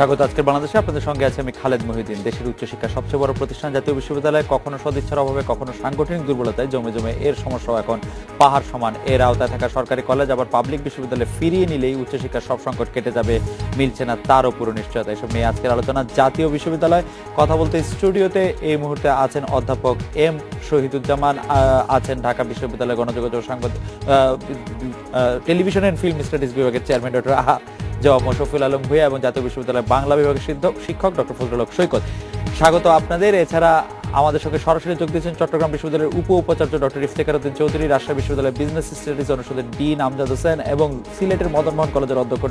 স্বাগত আজকের বাংলাদেশে। আপনাদের সঙ্গে আছে আমি খালেদ মহিউদ্দিন। দেশের উচ্চশিক্ষার সবচেয়ে বড় প্রতিষ্ঠান জাতীয় বিশ্ববিদ্যালয় কখনো সদিচ্ছার অভাবে, কখনো সাংগঠনিক দুর্বলতায় জমে জমে এর সমস্যাও এখন পাহাড় সমান। এর আওতায় থাকা সরকারি কলেজ আবার পাবলিক বিশ্ববিদ্যালয়ে ফিরিয়ে নিলেই উচ্চশিক্ষার সব সংকট কেটে যাবে, মিলছে না তারও পুরো নিশ্চয়তা। এসব নিয়ে আজকের আলোচনা জাতীয় বিশ্ববিদ্যালয়। কথা বলতে স্টুডিওতে এই মুহূর্তে আছেন অধ্যাপক এম শহীদুজ্জামান, আছেন ঢাকা বিশ্ববিদ্যালয় গণযোগাযোগ সাংবাদিক টেলিভিশন অ্যান্ড ফিল্ম স্টাডিজ বিভাগের চেয়ারম্যান ডক্টর মোশাররফুল আলম ভূঁইয়া এবং জাতীয় বিশ্ববিদ্যালয়ের বাংলা বিভাগের শিক্ষক ডক্টর ফজলুল হক সৈকত। স্বাগত আপনাদের। এছাড়া আমাদের সঙ্গে সরাসরি যোগ দিয়েছেন চট্টগ্রাম বিশ্ববিদ্যালয়ের উপাচার্য ডক্টর ইফতেখার উদ্দিন চৌধুরী, রাজশাহী বিশ্ববিদ্যালয়ের বিজনেস স্টাডিজ অনুষদের ডিন আমজাদ হোসেন এবং সিলেটের মদন মোহন কলেজের অধ্যক্ষ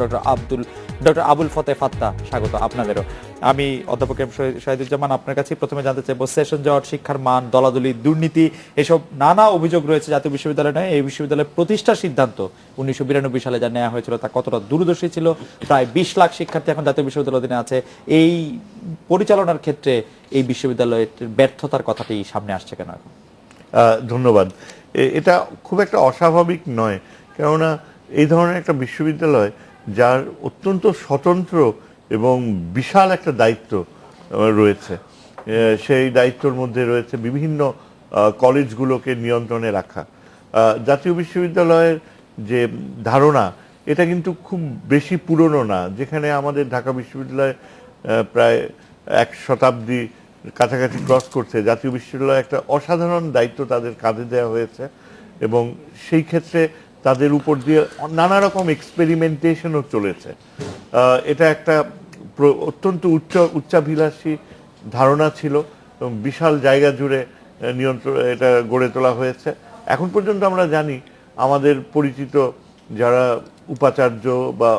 ডক্টর আবুল ফতে ফাত্তা। স্বাগত আপনাদেরও। আমি অধ্যাপক এম শহীদুজ্জামান, আপনার কাছে প্রথমে জানতে চাইব, সেশন জট, শিক্ষার মান, দলাদলি, দুর্নীতি, এসব নানা অভিযোগ রয়েছে জাতীয় বিশ্ববিদ্যালয় নয়। এই বিশ্ববিদ্যালয়ের প্রতিষ্ঠার সিদ্ধান্ত 1992 সালে যা নেওয়া হয়েছিল তা কতটা দূরদর্শী ছিল। প্রায় 20 লাখ শিক্ষার্থী এখন জাতীয় বিশ্ববিদ্যালয়ের অধীনে আছে। এই পরিচালনার ক্ষেত্রে এই বিশ্ববিদ্যালয়ের ব্যর্থতার কথাটি সামনে আসছে কেন এখন? ধন্যবাদ। এটা খুব একটা অস্বাভাবিক নয়, কেননা এই ধরনের একটা বিশ্ববিদ্যালয় যার অত্যন্ত স্বতন্ত্র এবং বিশাল একটা দায়িত্ব রয়েছে, সেই দায়িত্বের মধ্যে রয়েছে বিভিন্ন কলেজগুলোকে নিয়ন্ত্রণে রাখা। জাতীয় বিশ্ববিদ্যালয়ের যে ধারণা, এটা কিন্তু খুব বেশি পুরনো না। যেখানে আমাদের ঢাকা বিশ্ববিদ্যালয় প্রায় 1 শতাব্দী কাছাকাছি ক্রস করছে, জাতীয় বিশ্ববিদ্যালয়ে একটা অসাধারণ দায়িত্ব তাদের কাঁধে দেওয়া হয়েছে এবং সেই ক্ষেত্রে তাদের উপর দিয়ে নানা রকম এক্সপেরিমেন্টেশনও চলেছে। এটা একটা অত্যন্ত উচ্চাভিলাষী ধারণা ছিল এবং বিশাল জায়গা জুড়ে নিয়ন্ত্রণ এটা গড়ে তোলা হয়েছে। এখন পর্যন্ত আমরা জানি আমাদের পরিচিত যারা উপাচার্য বা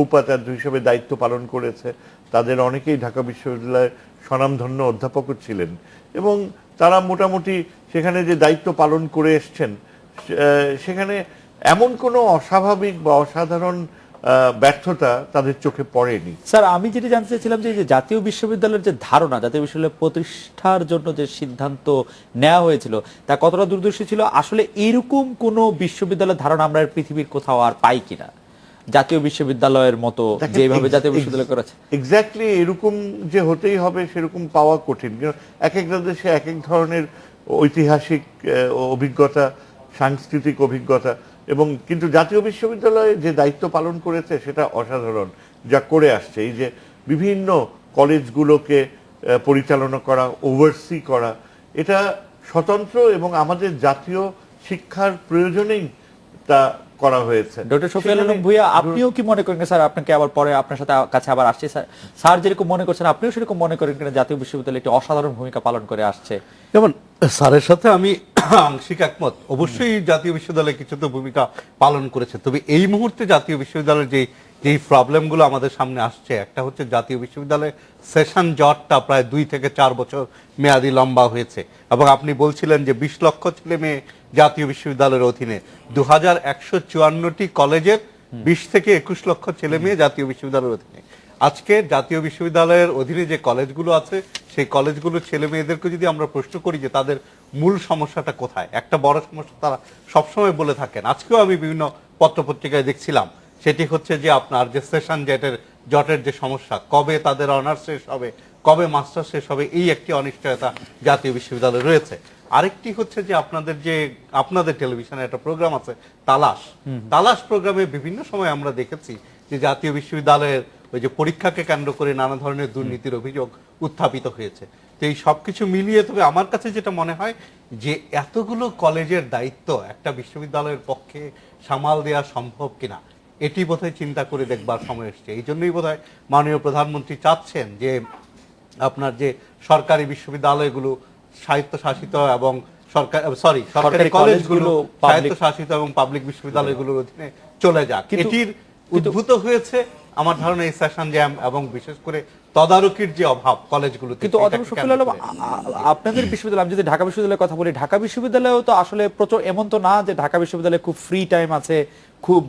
উপাচার্য হিসেবে দায়িত্ব পালন করেছে তাদের অনেকেই ঢাকা বিশ্ববিদ্যালয়ের স্বনামধন্য অধ্যাপকও ছিলেন এবং তারা মোটামুটি সেখানে যে দায়িত্ব পালন করে এসছেন সেখানে এমন কোনো অস্বাভাবিক বা অসাধারণ ব্যর্থতা তাদের চোখে পড়েনি। স্যার, আমি যেটি জানতে চাইছিলাম যে জাতীয় বিশ্ববিদ্যালয়ের যে ধারণা, জাতীয় বিশ্ববিদ্যালয় প্রতিষ্ঠার জন্য যে সিদ্ধান্ত নেওয়া হয়েছিল তা কতটা দূরদর্শী ছিল? আসলে এরকম কোনো বিশ্ববিদ্যালয়ের ধারণা আমরা পৃথিবীর কোথাও আর পাই কিনা, জাতীয় বিশ্ববিদ্যালয়ের মতো যেভাবে জাতীয় বিশ্ববিদ্যালয় করেছে? এক্স্যাক্টলি এরকম যে হতেই হবে সেরকম পাওয়া কঠিন। এক একটা দেশে এক এক ধরনের ঐতিহাসিক অভিজ্ঞতা, সাংস্কৃতিক অভিজ্ঞতা, এবং কিন্তু জাতীয় বিশ্ববিদ্যালয়ে যে দায়িত্ব পালন করেছে সেটা অসাধারণ যা করে আসছে। এই যে বিভিন্ন কলেজগুলোকে পরিচালনা করা, ওভারসি করা, এটা স্বতন্ত্র এবং আমাদের জাতীয় শিক্ষার প্রয়োজনেই তা করা হয়েছে। ডক্টর শফিউল আলম ভূঁইয়া, আপনিও কি মনে করেন? স্যার, আপনাকে আবার পরে আপনার সাথে কাছে আবার আসছে। স্যার যেরকম মনে করছেন আপনিও সেরকম মনে করেন কিনা জাতীয় বিশ্ববিদ্যালয় একটি অসাধারণ ভূমিকা পালন করে আসছে? যেমন স্যারের সাথে আমি আংশিক একমত। অবশ্যই জাতীয় বিশ্ববিদ্যালয় কিছু তো ভূমিকা পালন করেছে, তবে এই মুহূর্তে জাতীয় বিশ্ববিদ্যালয়ের যেই প্রবলেমগুলো আমাদের সামনে আসছে, একটা হচ্ছে জাতীয় বিশ্ববিদ্যালয়ের সেশন জটটা প্রায় 2 থেকে 4 বছর মেয়াদি লম্বা হয়েছে এবং আপনি বলছিলেন যে 20 লক্ষ ছেলে মেয়ে জাতীয় বিশ্ববিদ্যালয়ের অধীনে। 2154টি কলেজের 20 থেকে 21 লক্ষ ছেলে মেয়ে জাতীয় বিশ্ববিদ্যালয়ের অধীনে। আজকে জাতীয় বিশ্ববিদ্যালয়ের অধীনে যে কলেজগুলো আছে সেই কলেজগুলোর ছেলে মেয়েদেরকে যদি আমরা প্রশ্ন করি যে তাদের মূল সমস্যাটা কোথায়, একটা বড় সমস্যা তারা সবসময় বলে থাকেন। আজকেও আমি বিভিন্ন পত্রপত্রিকায় দেখছিলাম, সেটি হচ্ছে যে আপনার যে সেশন জটের যে সমস্যা, কবে তাদের অনার্স শেষ হবে, কবে মাস্টার শেষ হবে, এই একটি অনিশ্চয়তা জাতীয় বিশ্ববিদ্যালয়ে রয়েছে। আরেকটি হচ্ছে যে আপনাদের টেলিভিশনে একটা প্রোগ্রাম আছে তালাশ প্রোগ্রামে বিভিন্ন সময় আমরা দেখেছি যে জাতীয় বিশ্ববিদ্যালয়ের ওই যে পরীক্ষাকে কেন্দ্র করে নানা ধরনের দুর্নীতির অভিযোগ উত্থাপিত হয়েছে। তো এই সবকিছু মিলিয়ে তবে আমার কাছে যেটা মনে হয় যে এতগুলো কলেজের দায়িত্ব একটা বিশ্ববিদ্যালয়ের পক্ষে সামাল দেওয়া সম্ভব কিনা, এটি বোধহয় চিন্তা করে দেখবার সময় এসছে। এই জন্যই বোধহয় মাননীয় প্রধানমন্ত্রী চাচ্ছেন যে আপনার যে সরকারি বিশ্ববিদ্যালয়গুলো স্বায়ত্তশাসিত এবং সরকারি কলেজগুলো স্বায়ত্তশাসিত এবং পাবলিক বিশ্ববিদ্যালয়গুলোর অধীনে চলে যাক। এটির উদ্ভূত হয়েছে আমার ধারণা এই সেশন জ্যাম এবং বিশেষ করে তদারকির যে অভাব কলেজগুলোতে। কিন্তু অধ্যাপক শফিউল আলম, আপনাদের বিশ্ববিদ্যালয়, আমি যদি ঢাকা বিশ্ববিদ্যালয়ের কথা বলি, ঢাকা বিশ্ববিদ্যালয়েও তো আসলে প্রচুর, এমন তো না যে ঢাকা বিশ্ববিদ্যালয়ে খুব ফ্রি টাইম আছে, খুব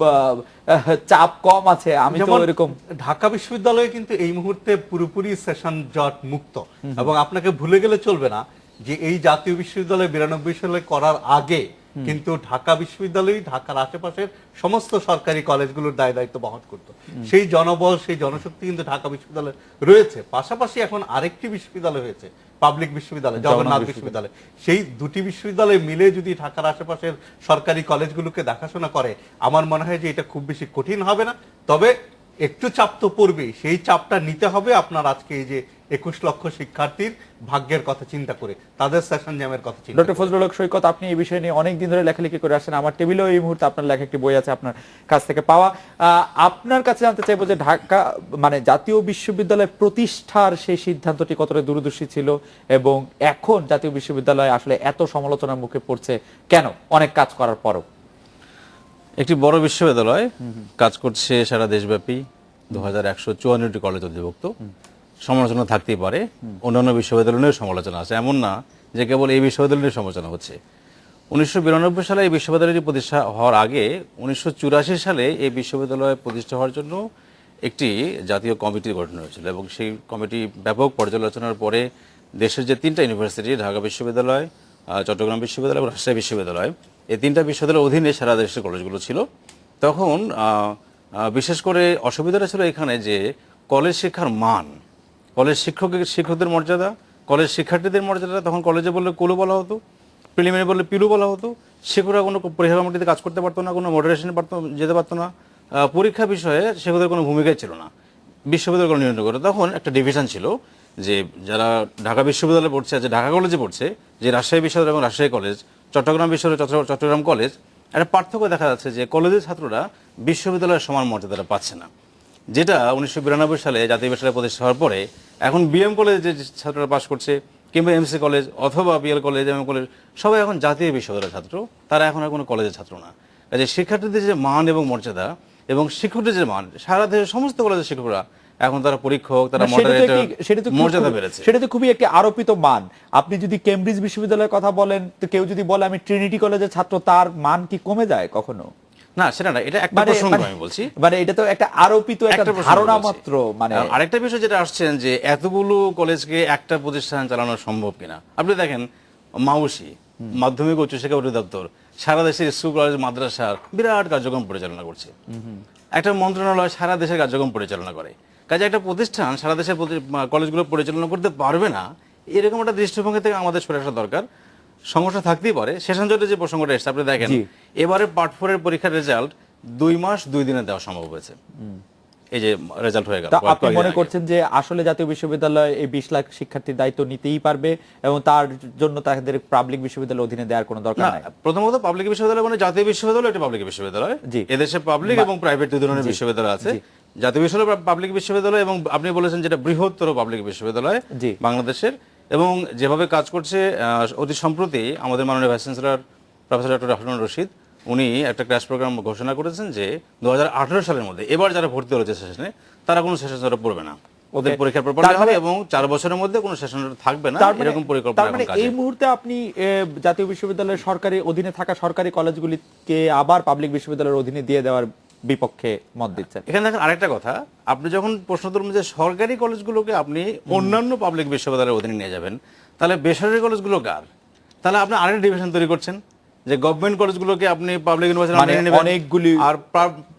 চাপ কম আছে। আমি তো এরকম, ঢাকা বিশ্ববিদ্যালয়ে কিন্তু এই মুহূর্তে পুরোপুরি সেশন জট মুক্ত এবং আপনাকে ভুলে গেলে চলবে না যে এই জাতীয় বিশ্ববিদ্যালয় 92 সালে করার আগে কিন্তু ঢাকা বিশ্ববিদ্যালয় ঢাকার আশেপাশের সমস্ত সরকারি কলেজগুলোর দায় দায়িত্ব বহন করতো। সেই জনবল, সেই জনশক্তি কিন্তু ঢাকা বিশ্ববিদ্যালয় রয়েছে। পাশাপাশি এখন আরেকটি বিশ্ববিদ্যালয় হয়েছে, পাবলিক বিশ্ববিদ্যালয়, জগন্নাথ বিশ্ববিদ্যালয়। সেই দুটি বিশ্ববিদ্যালয় মিলে যদি ঢাকার আশেপাশের সরকারি কলেজগুলোকে দেখাশোনা করে, আমার মনে হয় যে এটা খুব বেশি কঠিন হবে না। তবে একটু চাপ তো পড়বেই, সেই চাপটা নিতে হবে আপনার আজকে এই যে 21 লক্ষ শিক্ষার্থীর ভাগ্যের কথা চিন্তা করে, তাদের সেশন জ্যামের কথা চিন্তা ডক্টর করে। ফজলুল হক সৈকত, আপনি এই বিষয় নিয়ে অনেকদিন ধরে লেখালেখি করে আসছেন। আমার টেবিলেও এই মুহূর্তে আপনার লেখা একটি বই আছে আপনার কাছ থেকে পাওয়া। আপনার কাছে জানতে চাইবো যে ঢাকা মানে জাতীয় বিশ্ববিদ্যালয় প্রতিষ্ঠার সেই সিদ্ধান্তটি কতটা দূরদর্শী ছিল, এবং এখন জাতীয় বিশ্ববিদ্যালয় আসলে এত সমালোচনার মুখে পড়ছে কেন অনেক কাজ করার পরও? একটি বড় বিশ্ববিদ্যালয় কাজ করছে সারা দেশব্যাপী, 2154টি কলেজ অধিভুক্ত। সমালোচনা থাকতেই পারে, অন্যান্য বিশ্ববিদ্যালয় নিয়েও সমালোচনা আছে, এমন না যে কেবল এই বিশ্ববিদ্যালয় নিয়ে সমালোচনা হচ্ছে। 1992 সালে এই বিশ্ববিদ্যালয়টি প্রতিষ্ঠা হওয়ার আগে 1984 সালে এই বিশ্ববিদ্যালয় প্রতিষ্ঠা হওয়ার জন্য একটি জাতীয় কমিটি গঠন হয়েছিল, এবং সেই কমিটি ব্যাপক পর্যালোচনার পরে দেশের যে 3টা ইউনিভার্সিটি, ঢাকা বিশ্ববিদ্যালয়, চট্টগ্রাম বিশ্ববিদ্যালয় এবং রাজশাহী বিশ্ববিদ্যালয়, এই 3টা বিশ্ববিদ্যালয়ের অধীনে সারা দেশের কলেজগুলো ছিল। তখন বিশেষ করে অসুবিধাটা ছিল এখানে যে কলেজ শিক্ষার মান, কলেজ শিক্ষকদের মর্যাদা, কলেজ শিক্ষার্থীদের মর্যাদা, তখন কলেজে বললে কুলু বলা হতো, প্রিলিমিনারি বললে পিলু বলা হতো। শিক্ষকরা কোনো পরীক্ষা কমিটিতে কাজ করতে পারতো না, কোনো মডারেশনে যেতে পারতো না, পরীক্ষা বিষয়ে শিক্ষকদের কোনো ভূমিকাই ছিল না, বিশ্ববিদ্যালয়গুলো নিয়ন্ত্রণ করে। তখন একটা ডিভিশন ছিল যে যারা ঢাকা বিশ্ববিদ্যালয়ে পড়ছে, যে ঢাকা কলেজে পড়ছে, যে রাজশাহী বিশ্ববিদ্যালয় এবং রাজশাহী কলেজ, চট্টগ্রাম বিশ্ববিদ্যালয়, চট্টগ্রাম কলেজ, একটা পার্থক্য দেখা যাচ্ছে যে কলেজের ছাত্ররা বিশ্ববিদ্যালয়ের সমান মর্যাদাটা পাচ্ছে না, যেটা 1992 সালে জাতীয় বিশ্ববিদ্যালয় প্রতিষ্ঠা হওয়ার পরে এখন বিএম কলেজে যে ছাত্ররা পাশ করছে, কিংবা এমসি কলেজ অথবা বিএল কলেজ, এমএম কলেজ, সবাই এখন জাতীয় বিশ্ববিদ্যালয়ের ছাত্র, তারা এখন আর কোনো কলেজের ছাত্র না। কাজে শিক্ষার্থীদের যে মান এবং মর্যাদা এবং শিক্ষকদের যে মান, সারা দেশের সমস্ত কলেজের শিক্ষকরা এখন তারা পরীক্ষক, তারা মডারেটর, মর্যাদা বেড়েছে। সেটা তো খুবই একটি আরোপিত মান। আপনি যদি কেমব্রিজ বিশ্ববিদ্যালয়ের কথা বলেন, তো কেউ যদি বলে আমি ট্রিনিটি কলেজের ছাত্র, তার মান কি কমে যায় কখনো? না, সেটা না, এটা একটা প্রসঙ্গ আমি বলছি, মানে এটা তো একটা আরোপিত একটা ধারণা মাত্র। মানে আরেকটা বিষয় যেটা আসছেন যে এতগুলো কলেজকে একটা প্রতিষ্ঠান চালানো সম্ভব কিনা। আপনি দেখেন মাউসি, মাধ্যমিক উচ্চশিক্ষা অধিদপ্তর সারা দেশের স্কুল কলেজ মাদ্রাসার বিরাট কার্যক্রম পরিচালনা করছে। একটা মন্ত্রণালয় সারা দেশের কার্যক্রম পরিচালনা করে। কাজে একটা প্রতিষ্ঠান সারা দেশের কলেজগুলো পরিচালনা করতে পারবে না, এরকম একটা দৃষ্টিভঙ্গি থেকে আমাদের সরে আসা দরকার। সমস্যা থাকতেই পারে। সেশন জটে যে প্রসঙ্গটা এসেছে, আপনি দেখেন এবারে পার্ট 4 এর পরীক্ষার রেজাল্ট 2 মাস 2 দিনে দেওয়া সম্ভব হয়েছে। এই যে রেজাল্ট হয়ে গেল, আপনি মনে করছেন যে আসলে জাতীয় বিশ্ববিদ্যালয় এই 20 লাখ শিক্ষার্থীর দায়িত্ব নিতেই পারবে এবং তার জন্য তাদের পাবলিক বিশ্ববিদ্যালয়ের অধীনে দেওয়ার কোনো দরকার নাই? প্রথমত পাবলিক বিশ্ববিদ্যালয় মানে জাতীয় বিশ্ববিদ্যালয় একটা পাবলিক বিশ্ববিদ্যালয়। এদেশে পাবলিক এবং প্রাইভেট দুই ধরনের বিশ্ববিদ্যালয় আছে। জাতীয় বিশ্ববিদ্যালয় পাবলিক বিশ্ববিদ্যালয়, এবং আপনি বলেছেন যেটা বৃহত্তর পাবলিক বিশ্ববিদ্যালয় বাংলাদেশের, এবং যেভাবে কাজ করছে অতি সম্প্রতি আমাদের মাননীয় vice chancellor professor doctor Harun Rashid, উনি একটা ক্র্যাশ প্রোগ্রাম ঘোষণা করেছেন যে 2018 সালের মধ্যে এবার যারা ভর্তি হয়েছে সেশনে, তারা কোনো সেশন জটে পড়বে না, ওদের পরীক্ষার পেপার হবে এবং 4 বছরের মধ্যে কোনো সেশন থাকবে না, এরকম পরিকল্পনা এখন কাজে। এই মুহূর্তে আপনি জাতীয় বিশ্ববিদ্যালয়ের সরকারি অধীনে থাকা সরকারি কলেজগুলিকে আবার পাবলিক বিশ্ববিদ্যালয়ের অধীনে দিয়ে দেওয়ার বিপক্ষে মত দিচ্ছেন। এখানে দেখেন আরেকটা কথা, আপনি যখন প্রশ্ন তুলবেন যে সরকারি কলেজগুলোকে আপনি অন্যান্য পাবলিক বিশ্ববিদ্যালয়ের অধীনে নিয়ে যাবেন, তাহলে বেসরকারি কলেজগুলো কার? তাহলে আপনি আরেকটা ডিভিশন তৈরি করছেন যে গভর্নমেন্ট কলেজগুলোকে আপনি পাবলিক ইউনিভার্সিটির অধীনে নেবেন, অনেকগুলি, আর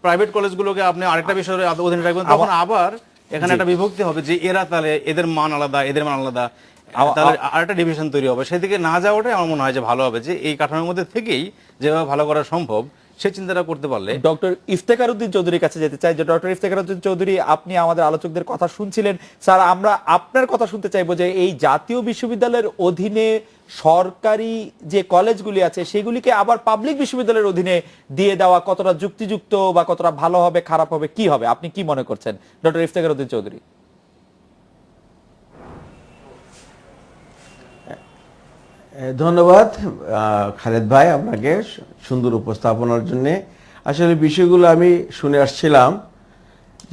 প্রাইভেট কলেজগুলোকে আপনি আরেকটা বিষয়ের অধীনে রাখবেন। তখন আবার এখানে একটা বিভক্তি হবে যে এরা তাহলে এদের মান আলাদা, এদের মান আলাদা, তাহলে আরেকটা ডিভিশন তৈরি হবে। সেদিকে না যাওয়াটাই আমার মনে হয় যে ভালো হবে, যে এই কাঠামোর মধ্যে থেকেই যেভাবে ভালো করা সম্ভব সেই চিন্তাটা করতে পারলে। ডক্টর ইফতেখার উদ্দিন চৌধুরীর কাছে যেতে চাই যে ডক্টর ইফতেখার উদ্দিন চৌধুরী, আপনি আমাদের আলোচকদের কথা শুনছিলেন, স্যার আমরা আপনার কথা শুনতে চাইবো যে এই জাতীয় বিশ্ববিদ্যালয়ের অধীনে সরকারি যে কলেজগুলি আছে সেগুলিকে আবার পাবলিক বিশ্ববিদ্যালয়ের অধীনে দিয়ে দেওয়া কতটা যুক্তিযুক্ত বা কতটা ভালো হবে, খারাপ হবে, কি হবে, আপনি কি মনে করছেন ডক্টর ইফতেখার উদ্দিন চৌধুরী? ধন্যবাদ খালেদ ভাই আপনাকে সুন্দর উপস্থাপনার জন্য। আসলে বিষয়গুলো আমি শুনে আসছিলাম,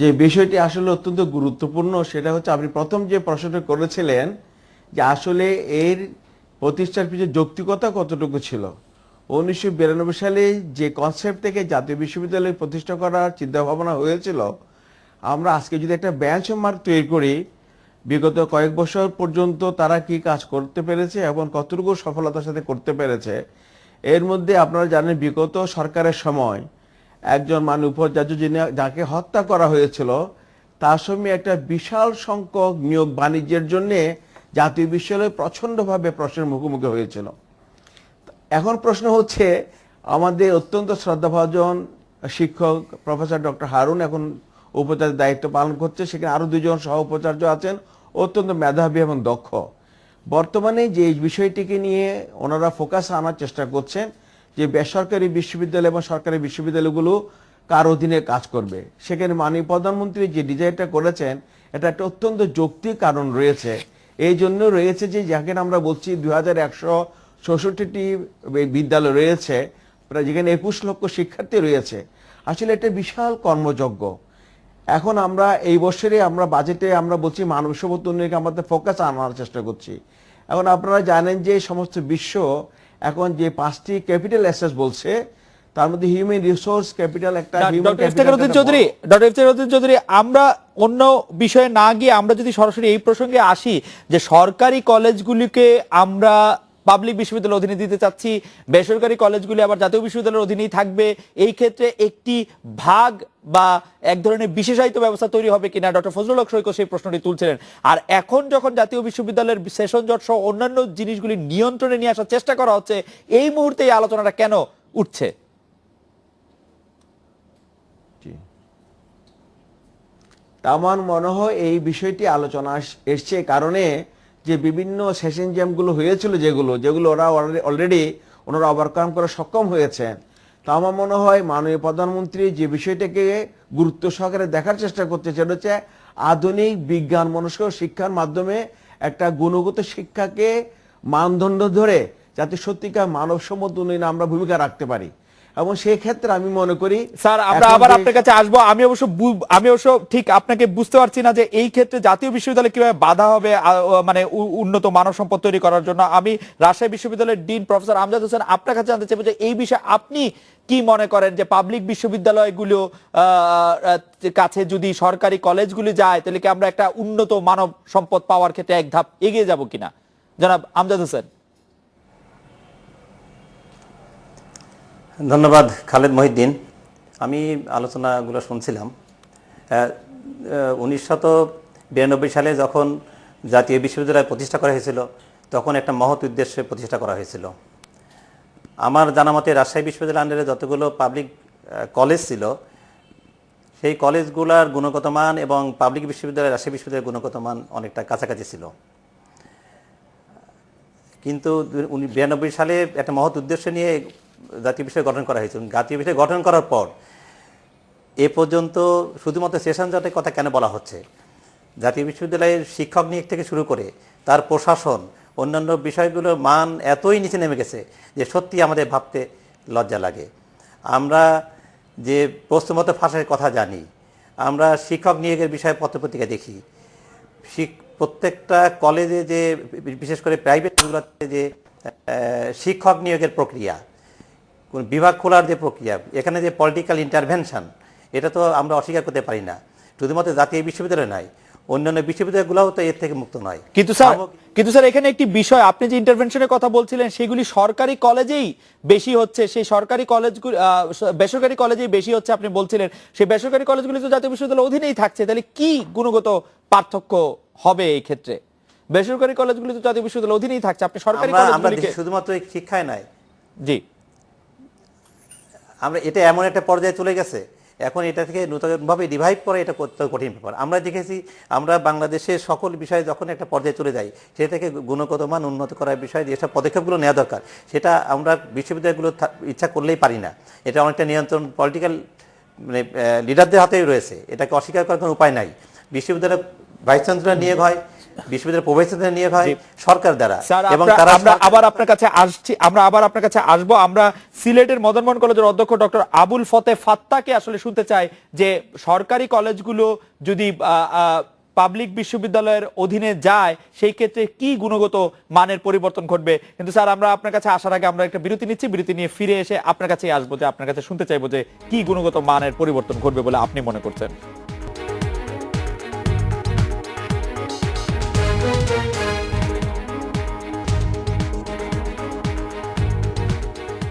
যে বিষয়টি আসলে অত্যন্ত গুরুত্বপূর্ণ। সেটা হচ্ছে আপনি প্রথম যে প্রশ্নটা করেছিলেন যে আসলে এর প্রতিষ্ঠার পিছনে যৌক্তিকতা কতটুকু ছিল। 1992 সালে যে কনসেপ্ট থেকে জাতীয় বিশ্ববিদ্যালয় প্রতিষ্ঠা করার চিন্তাভাবনা হয়েছিল, আমরা আজকে যদি একটা বেঞ্চমার্ক তৈরি করি বিগত কয়েক বছর পর্যন্ত তারা কি কাজ করতে পেরেছে এবং কতটুকু সফলতার সাথে করতে পেরেছে, এর মধ্যে আপনারা জানেন বিগত সরকারের সময় একজন মাননীয় উপাচার্য যিনি যাকে হত্যা করা হয়েছিল তার সঙ্গে একটা বিশাল সংখ্যক নিয়োগ বাণিজ্যের জন্য জাতীয় বিশ্ববিদ্যালয় প্রচণ্ডভাবে প্রশ্নের মুখোমুখি হয়েছিল। এখন প্রশ্ন হচ্ছে আমাদের অত্যন্ত শ্রদ্ধাভাজন শিক্ষক প্রফেসর ডক্টর হারুন এখন উপাচার্যের দায়িত্ব পালন করছে, সেখানে আরও দুজন সহ উপাচার্য আছেন অত্যন্ত মেধাবী এবং দক্ষ। বর্তমানে যে বিষয়টিকে নিয়ে ওনারা ফোকাস আনার চেষ্টা করছেন যে বেসরকারি বিশ্ববিদ্যালয় এবং সরকারি বিশ্ববিদ্যালয়গুলো কার অধীনে কাজ করবে, সেখানে মাননীয় প্রধানমন্ত্রী যে ডিজাইনটা করেছেন এটা একটা অত্যন্ত যৌক্তিক কারণ রয়েছে। এই জন্য রয়েছে যে যেখানে আমরা বলছি 2166টি বিদ্যালয় রয়েছে, প্রায় যেখানে 21 লক্ষ শিক্ষার্থী রয়েছে, আসলে এটা বিশাল কর্মযজ্ঞ। এখন আমরা এই বছরে আমরা বাজেটে আমরা বলছি মানব সম্পদ উন্নয়নকে আমাদের ফোকাস আনার চেষ্টা করছি। এখন আপনারা জানেন যে সমস্ত বিশ্ব এখন যে 5টি ক্যাপিটাল অ্যাসেস বলছে তার মধ্যে হিউম্যান রিসোর্স ক্যাপিটাল একটা ডক্টর ইফতেখার উদ্দিন চৌধুরী, আমরা অন্য বিষয়ে না গিয়ে আমরা যদি সরাসরি এই প্রসঙ্গে আসি যে সরকারি কলেজগুলিকে আমরা পাবলিক বিশ্ববিদ্যালয়ের অধীনে দিতে চাচ্ছি, বেসরকারি কলেজগুলি আবার জাতীয় বিশ্ববিদ্যালয়ের অধীনেই থাকবে, এই ক্ষেত্রে একটি ভাগ বা এক ধরনের বিশেষায়িত ব্যবস্থা তৈরি হবে কিনা, ডক্টর ফজলুল হক সৈকত সেই প্রশ্নটি তুলছিলেন। আর এখন যখন জাতীয় বিশ্ববিদ্যালয়ের সেশন জট সহ অন্যান্য জিনিসগুলি নিয়ন্ত্রণে নিয়ে আসার চেষ্টা করা হচ্ছে, এই মুহূর্তে এই আলোচনাটা কেন উঠছে? আমার মনে হয় এই বিষয়টি আলোচনা এসছে কারণে যে বিভিন্ন সেশন জ্যামগুলো হয়েছিল যেগুলো ওরা অলরেডি ওনারা ওভারকাম করে সক্ষম হয়েছেন। তা আমার মনে হয় মাননীয় প্রধানমন্ত্রী যে বিষয়টাকে গুরুত্ব সহকারে দেখার চেষ্টা করছে সেটা হচ্ছে আধুনিক বিজ্ঞান মনস্ক শিক্ষার মাধ্যমে একটা গুণগত শিক্ষাকে মানদণ্ড ধরে যাতে সত্যিকার মানব সম্পদ উন্নয়নে আমরা ভূমিকা রাখতে পারি। এবং সেই ক্ষেত্রে আমি মনে করি স্যার আমরা আবার আপনার কাছে আসবো। আমি অবশ্য ঠিক আপনাকে বুঝতে পারছি না যে এই ক্ষেত্রে জাতীয় বিশ্ববিদ্যালয় কিভাবে বাধা হবে মানে উন্নত মানব সম্পদ তৈরি করার জন্য। আমি রাজশাহী বিশ্ববিদ্যালয়ের ডিন প্রফেসর আমজাদ হোসেন আপনার কাছে জানতে চাইবো যে এই বিষয়ে আপনি কি মনে করেন যে পাবলিক বিশ্ববিদ্যালয়গুলো কাছে যদি সরকারি কলেজগুলি যায় তাহলে কি আমরা একটা উন্নত মানব সম্পদ পাওয়ার ক্ষেত্রে এক ধাপ এগিয়ে যাব কিনা? জনাব আমজাদ হোসেন। ধন্যবাদ খালেদ মহিউদ্দিন। আমি আলোচনাগুলো শুনছিলাম। 1992 সালে যখন জাতীয় বিশ্ববিদ্যালয় প্রতিষ্ঠা করা হয়েছিল তখন একটা মহৎ উদ্দেশ্যে প্রতিষ্ঠা করা হয়েছিল। আমার জানা মতে রাজশাহী বিশ্ববিদ্যালয়ের আন্ডারে যতগুলো পাবলিক কলেজ ছিল সেই কলেজগুলোর গুণগত মান এবং পাবলিক বিশ্ববিদ্যালয় রাজশাহী বিশ্ববিদ্যালয়ের গুণগত মান অনেকটা কাছাকাছি ছিল। কিন্তু 1992 সালে একটা মহৎ উদ্দেশ্য নিয়ে জাতীয় বিষয় গঠন করা হয়েছে। জাতীয় বিষয় গঠন করার পর এ পর্যন্ত শুধুমাত্র সেশন জটের কথা কেন বলা হচ্ছে? জাতীয় বিশ্ববিদ্যালয়ের শিক্ষক নিয়োগ থেকে শুরু করে তার প্রশাসন অন্যান্য বিষয়গুলোর মান এতই নিচে নেমে গেছে যে সত্যি আমাদের ভাবতে লজ্জা লাগে। আমরা যে প্রশ্নমত ফাঁসের কথা জানি, আমরা শিক্ষক নিয়োগের বিষয়ে পত্রপত্রিকা দেখি, প্রত্যেকটা কলেজে যে বিশেষ করে প্রাইভেটগুলোতে যে শিক্ষক নিয়োগের প্রক্রিয়া, কোন বিভাগ খোলার যে প্রক্রিয়া, এখানে যে পলিটিক্যাল ইন্টারভেনশন, এটা তো আমরা অস্বীকার করতে পারি না। শুধুমাত্র জাতীয় বিশ্ববিদ্যালয় নয়, অন্যান্য বিশ্ববিদ্যালয়গুলোও তো এর থেকে মুক্ত নয়। কিন্তু স্যার এখানে একটি বিষয়, আপনি যে ইন্টারভেনশনের কথা বলছিলেন সেগুলি সরকারি কলেজেই বেশি হচ্ছে, সেই সরকারি কলেজগুলো বেসরকারি কলেজেই বেশি হচ্ছে আপনি বলছিলেন। সেই বেসরকারি কলেজগুলি তো জাতীয় বিশ্ববিদ্যালয়ের অধীনেই থাকছে, তাহলে কি গুণগত পার্থক্য হবে এই ক্ষেত্রে? বেসরকারি কলেজগুলি তো জাতীয় বিশ্ববিদ্যালয়ের অধীনেই থাকছে, আপনি সরকারি কলেজগুলিকে শুধুমাত্র শিক্ষায় নয়, জি আমরা এটা এমন একটা পর্যায়ে চলে গেছে এখন এটা থেকে নতুনভাবে রিভাইভ করা এটা করতে কঠিন ব্যাপার। আমরা দেখেছি আমরা বাংলাদেশের সকল বিষয়ে যখন একটা পর্যায়ে চলে যাই সেটা থেকে গুণগত মান উন্নত করার বিষয়ে যেসব পদক্ষেপগুলো নেওয়া দরকার সেটা আমরা বিশ্ববিদ্যালয়গুলো ইচ্ছা করলেই পারি না। এটা অনেকটা নিয়ন্ত্রণ পলিটিক্যাল মানে লিডারদের হাতেই রয়েছে, এটাকে অস্বীকার করার কোনো উপায় নাই। বিশ্ববিদ্যালয় ভাইস চ্যান্সেলর নিয়োগ হয়, বিশ্ববিদ্যালয়ের প্রফেসরদের নিয়োগ হয় সরকার দ্বারা। এবং আমরা আবার আপনার কাছে আসছি, আমরা আবার আপনার কাছে আসবো। আমরা সিলেটের মদন মোহন কলেজের অধ্যক্ষ ডক্টর আবুল ফতে ফাত্তাকে আসলে শুনতে চাই যে সরকারি কলেজগুলো যদি পাবলিক বিশ্ববিদ্যালয়ের অধীনে যায় সেই ক্ষেত্রে কি গুণগত মানের পরিবর্তন ঘটবে। কিন্তু স্যার আমরা আপনার কাছে আসার আগে আমরা একটা বিরতি নিচ্ছি, বিরতি নিয়ে ফিরে এসে আপনার কাছেই আসবো যে আপনার কাছে শুনতে চাইবো যে কি গুণগত মানের পরিবর্তন ঘটবে বলে আপনি মনে করছেন।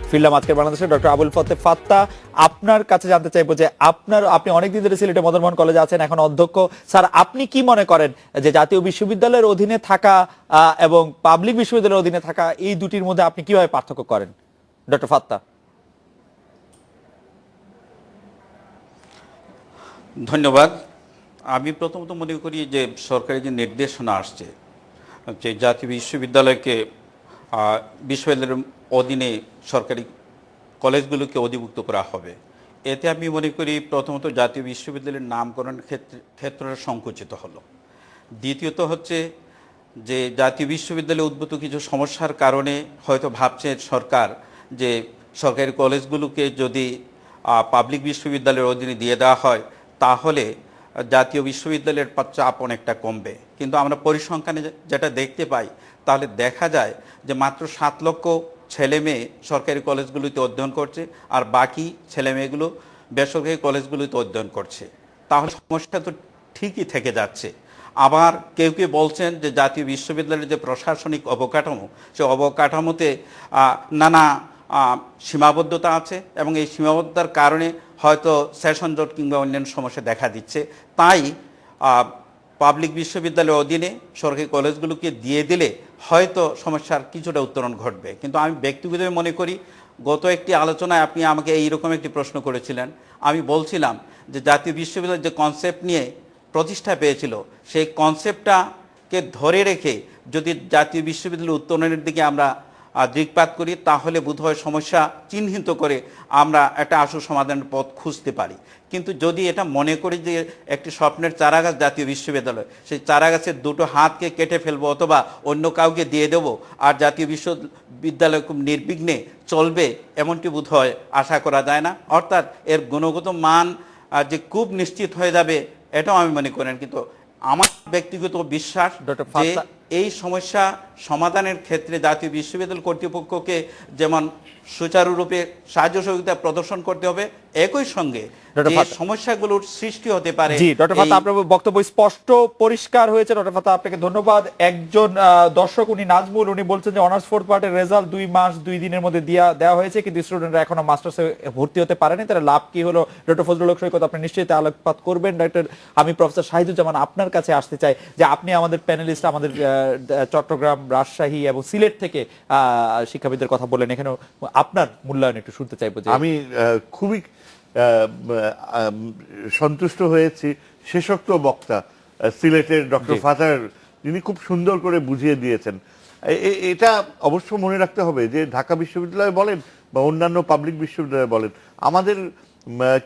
ফিরলাম আজকের বাংলাদেশে ডক্টর আবুল ফতেহ ফাত্তা, আপনার কাছে জানতে চাইবো যে আপনি অনেকদিন ধরে সিলেটে মদন মোহন কলেজে আছেন, এখন অধ্যক্ষ। স্যার, আপনি কি মনে করেন যে জাতীয় বিশ্ববিদ্যালয়ের অধীনে থাকা এবং পাবলিক বিশ্ববিদ্যালয়ের অধীনে থাকা এই দুটির মধ্যে আপনি কিভাবে পার্থক্য করেন, ডক্টর ফাত্তা? ধন্যবাদ। আমি প্রথমত মনে করি যে সরকারি যে নির্দেশনা আসছে যে জাতীয় বিশ্ববিদ্যালয়কে বিশ্ববিদ্যালয়ের অধীনে সরকারি কলেজগুলোকে অধিভুক্ত করা হবে, এতে আমি মনে করি প্রথমত জাতীয় বিশ্ববিদ্যালয়ের নামকরণ ক্ষেত্রটা সংকুচিত হলো। দ্বিতীয়ত হচ্ছে যে জাতীয় বিশ্ববিদ্যালয়ে উদ্ভূত কিছু সমস্যার কারণে হয়তো ভাবছে সরকার যে সরকারি কলেজগুলোকে যদি পাবলিক বিশ্ববিদ্যালয়ের অধীনে দিয়ে দেওয়া হয় তাহলে জাতীয় বিশ্ববিদ্যালয়ের চাপ অনেকটা কমবে। কিন্তু আমরা পরিসংখ্যানে যেটা দেখতে পাই তাহলে দেখা যায় যে মাত্র 7 লক্ষ ছেলে মেয়ে সরকারি কলেজগুলোতে অধ্যয়ন করছে আর বাকি ছেলে মেয়েগুলো বেসরকারি কলেজগুলোতে অধ্যয়ন করছে। তাহলে সমস্যা তো ঠিকই থেকে যাচ্ছে। আবার কেউ কেউ বলছেন যে জাতীয় বিশ্ববিদ্যালয়ের যে প্রশাসনিক অবকাঠামো, সে অবকাঠামোতে নানা সীমাবদ্ধতা আছে এবং এই সীমাবদ্ধতার কারণে হয়তো সেশন জট কিংবা অন্যান্য সমস্যা দেখা দিচ্ছে। তাই পাবলিক বিশ্ববিদ্যালয়ের অধীনে সরকারি কলেজগুলোকে দিয়ে দিলে হয়তো সমস্যার কিছুটা উত্তরণ ঘটবে। কিন্তু আমি ব্যক্তিগতভাবে মনে করি, গত একটি আলোচনায় আপনি আমাকে এইরকম একটি প্রশ্ন করেছিলেন, আমি বলছিলাম যে জাতীয় বিশ্ববিদ্যালয়ের যে কনসেপ্ট নিয়ে প্রতিষ্ঠা পেয়েছিল সেই কনসেপ্টটাকে ধরে রেখে যদি জাতীয় বিশ্ববিদ্যালয়ের উত্তরণের দিকে আমরা দৃকপাত করি তাহলে বোধহয় সমস্যা চিহ্নিত করে আমরা একটা আশু সমাধানের পথ খুঁজতে পারি। কিন্তু যদি এটা মনে করি যে একটি স্বপ্নের চারাগাছ জাতীয় বিশ্ববিদ্যালয়, সেই চারাগাছের দুটো হাতকে কেটে ফেলবো অথবা অন্য কাউকে দিয়ে দেবো আর জাতীয় বিশ্ববিদ্যালয় খুব নির্বিঘ্নে চলবে, এমনটি বোধহয় আশা করা যায় না। অর্থাৎ এর গুণগত মান যে খুব নিশ্চিত হয়ে যাবে এটাও আমি মনে করেন। কিন্তু আমার ব্যক্তিগত বিশ্বাস যে এই সমস্যা সমাধানের ক্ষেত্রে জাতীয় বিশ্ববিদ্যালয় কর্তৃপক্ষকে যেমন সুচারুরূপে সাহায্য সহযোগিতা প্রদর্শন করতে হবে, একই সঙ্গে যে সমস্যাগুলোর সৃষ্টি হতে পারে। জি ডক্টর ফাত্তা, আপনার বক্তব্য স্পষ্ট পরিষ্কার হয়েছে। ডক্টর ফাত্তা, আপনাকে ধন্যবাদ। একজন দর্শক, উনি নাজমুল, উনি বলছেন যে অনার্স 4th পার্টের রেজাল্ট 2 মাস 2 দিনের মধ্যে দেওয়া হয়েছে কিন্তু স্টুডেন্টরা এখনো মাস্টার্সে ভর্তি হতে পারেনি, তাহলে লাভ কি হলো? ডক্টর ফজলুল হক সৈকত, আপনি নিশ্চয়ই আলোকপাত করবেন। ডক্টর আমি প্রফেসর শাহিদুজ্জামান আপনার কাছে আসতে চাই যে আপনি আমাদের প্যানেলিস্ট, আমাদের চট্টগ্রাম, রাজশাহী এবং সিলেট থেকে শিক্ষাবিদদের কথা বলেন, এখানে আপনার মূল্যায়ন একটু শুনতে চাইবো। যে আমি খুবই সন্তুষ্ট হয়েছি শেষোক্ত বক্তা সিলেটের ডক্টর ফাতার, তিনি খুব সুন্দর করে বুঝিয়ে দিয়েছেন। এটা অবশ্য মনে রাখতে হবে যে ঢাকা বিশ্ববিদ্যালয় বলেন বা অন্যান্য পাবলিক বিশ্ববিদ্যালয় বলেন, আমাদের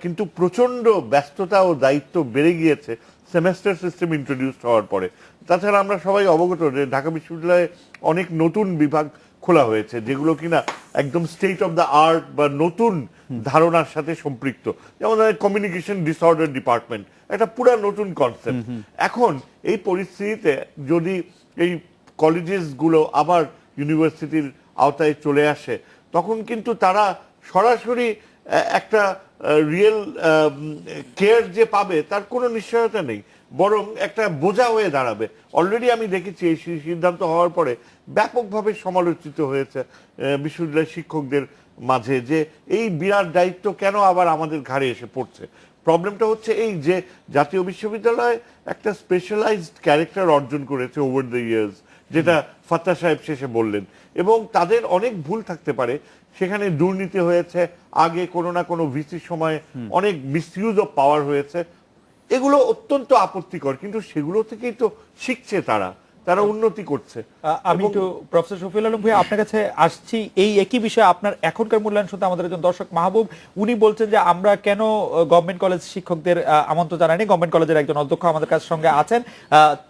কিন্তু প্রচন্ড ব্যস্ততা ও দায়িত্ব বেড়ে গিয়েছে সেমেস্টার সিস্টেম ইন্ট্রোডিউস হওয়ার পরে। তাছাড়া আমরা সবাই অবগত যে ঢাকা বিশ্ববিদ্যালয়ে অনেক নতুন বিভাগ খোলা হয়েছে যেগুলো কিনা একদম স্টেট অফ দ্য আর্ট বা নতুন ধারণার সাথে সম্পৃক্ত, যেমন কমিউনিকেশন ডিসঅর্ডার ডিপার্টমেন্ট, একটা পুরো নতুন কনসেপ্ট। এখন এই পরিস্থিতিতে যদি এই কলেজেসগুলো আবার ইউনিভার্সিটির আওতায় চলে আসে তখন কিন্তু তারা সরাসরি একটা রিয়েল কেয়ার যে পাবে তার কোনো নিশ্চয়তা নেই, বরং একটা বোঝা হয়ে দাঁড়াবে। অলরেডি আমি দেখেছি এই সিদ্ধান্ত হওয়ার পরে ব্যাপকভাবে সমালোচিত হয়েছে বিশ্ববিদ্যালয়ের শিক্ষকদের মাঝে যে এই বিরাট দায়িত্ব কেন আবার আমাদের ঘাড়ে এসে পড়ছে। প্রবলেমটা হচ্ছে এই যে জাতীয় বিশ্ববিদ্যালয় একটা স্পেশালাইজড ক্যারেক্টার অর্জন করেছে ওভার দ্য ইয়ার্স, যেটা ফাত্তা সাহেব শেষে বললেন, এবং তাদের অনেক ভুল থাকতে পারে। সেখানে দুর্নীতি হয়েছে, আগে কোনো না কোনো ভিসির সময় অনেক মিসইউজ অফ পাওয়ার হয়েছে, এগুলো অত্যন্ত আপত্তিকর, কিন্তু সেগুলো থেকেই তো শিখছে তারা উন্নতি করছে। আমি একটু প্রফেসর শফিউল আলম ভাই আপনার কাছে আসছি এই একই বিষয়ে আপনার এখনকার মূল্যায়ন শুনতে। আমাদের একজন দর্শক মাহবুব, উনি বলছেন যে আমরা কেন গভর্নমেন্ট কলেজ শিক্ষকদের আমন্ত্রণ জানাইনি। গভর্নমেন্ট কলেজের একজন অধ্যক্ষ আমাদের কাছে সঙ্গে আছেন,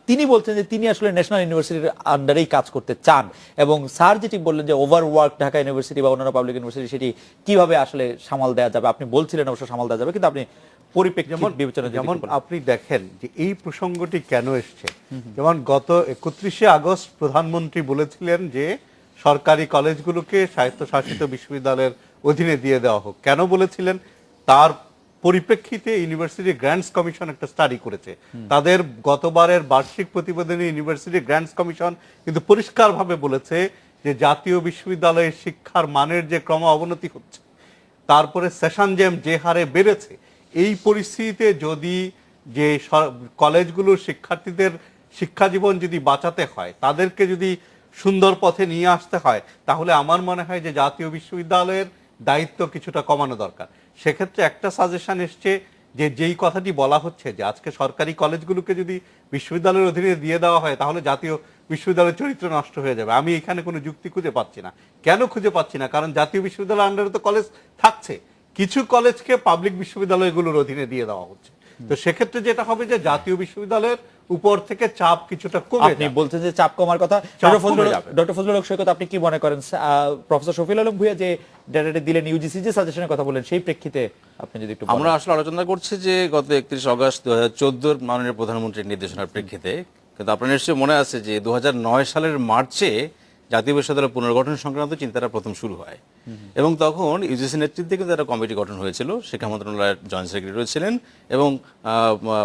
তিনি বলছেন যে তিনি আসলে ন্যাশনাল ইউনিভার্সিটির আন্ডারেই কাজ করতে চান, এবং স্যার যেটি বললেন যে ওভারওয়ার্ক ঢাকা ইউনিভার্সিটি বা অন্যান্য পাবলিক ইউনিভার্সিটি সেটি কিভাবে আসলে সামাল দেওয়া যাবে, আপনি বলছিলেন অবশ্য সামাল দেওয়া যাবে, কিন্তু আপনি পরিপ্রেক্ষিত বিবেচনা যেমন আপনি দেখেন যে এই প্রসঙ্গটি কেন এসছে। যেমন গত 31শে আগস্ট প্রধানমন্ত্রী বলেছিলেন যে সরকারি কলেজগুলোকে স্বায়ত্তশাসিত বিশ্ববিদ্যালয়ের অধীনে দিয়ে দেওয়া হোক। কেন বলেছিলেন? তার পরিপ্রেক্ষিতে ইউনিভার্সিটি গ্র্যান্টস কমিশন একটা স্টাডি করেছে। তাদের গতবারের বার্ষিক প্রতিবেদনে ইউনিভার্সিটি গ্র্যান্টস কমিশন কিন্তু পরিষ্কারভাবে বলেছে যে জাতীয় বিশ্ববিদ্যালয়ের শিক্ষার মানের যে ক্রম অবনতি হচ্ছে, তারপরে সেশন জ্যাম যে হারে বেড়েছে, এই পরিস্থিতিতে যদি যে কলেজগুলোর শিক্ষার্থীদের শিক্ষা জীবন যদি বাঁচাতে হয়, তাদেরকে যদি সুন্দর পথে নিয়ে আসতে হয়, তাহলে আমার মনে হয় যে জাতীয় বিশ্ববিদ্যালয়ের দায়িত্ব কিছুটা কমানো দরকার। সেক্ষেত্রে একটা সাজেশন এসছে যে যেই কথাটি বলা হচ্ছে যে আজকে সরকারি কলেজগুলোকে যদি বিশ্ববিদ্যালয়ের অধীনে দিয়ে দেওয়া হয়, তাহলে জাতীয় বিশ্ববিদ্যালয়ের চরিত্র নষ্ট হয়ে যাবে। আমি এখানে কোনো যুক্তি খুঁজে পাচ্ছি না। কেন খুঁজে পাচ্ছি না? কারণ জাতীয় বিশ্ববিদ্যালয়ের আন্ডারে তো কলেজ থাকছে, কিছু কলেজকে পাবলিক বিশ্ববিদ্যালয়গুলোর অধীনে দিয়ে দেওয়া হচ্ছে। তো সেক্ষেত্রে যেটা হবে যে জাতীয় বিশ্ববিদ্যালয়ের উপর থেকে চাপ কিছুটা কমে আপনি যাবে। বলছেন যে চাপ কমার কথা। চাপ ডক্টর কমে যাবে। ফজলুল হক সৈকত, আপনি কি মনে করেন প্রফেসর শফিউল আলম ভূঁইয়া যে ডেটাটি দিলেন, ইউজিসি যে সাজেশনের কথা বলেন, সেই প্রেক্ষিতে আপনি যদি একটু বলেন। আমরা আসলে আলোচনা করছি যে গত 31 আগস্ট 2014 মাননীয় প্রধানমন্ত্রীর নির্দেশনার প্রেক্ষিতে, কিন্তু আপনার নিশ্চয়ই মনে আছে যে 2009 সালের মার্চে জাতীয় বিশ্ববিদ্যালয় পুনর্গঠন সংক্রান্ত চিন্তাটা প্রথম শুরু হয়, এবং তখন ইউজিসি নেতৃত্বে কিন্তু একটা কমিটি গঠন হয়েছিল। শিক্ষা মন্ত্রণালয়ের জয়েন্ট সেক্রেটারি ছিলেন, এবং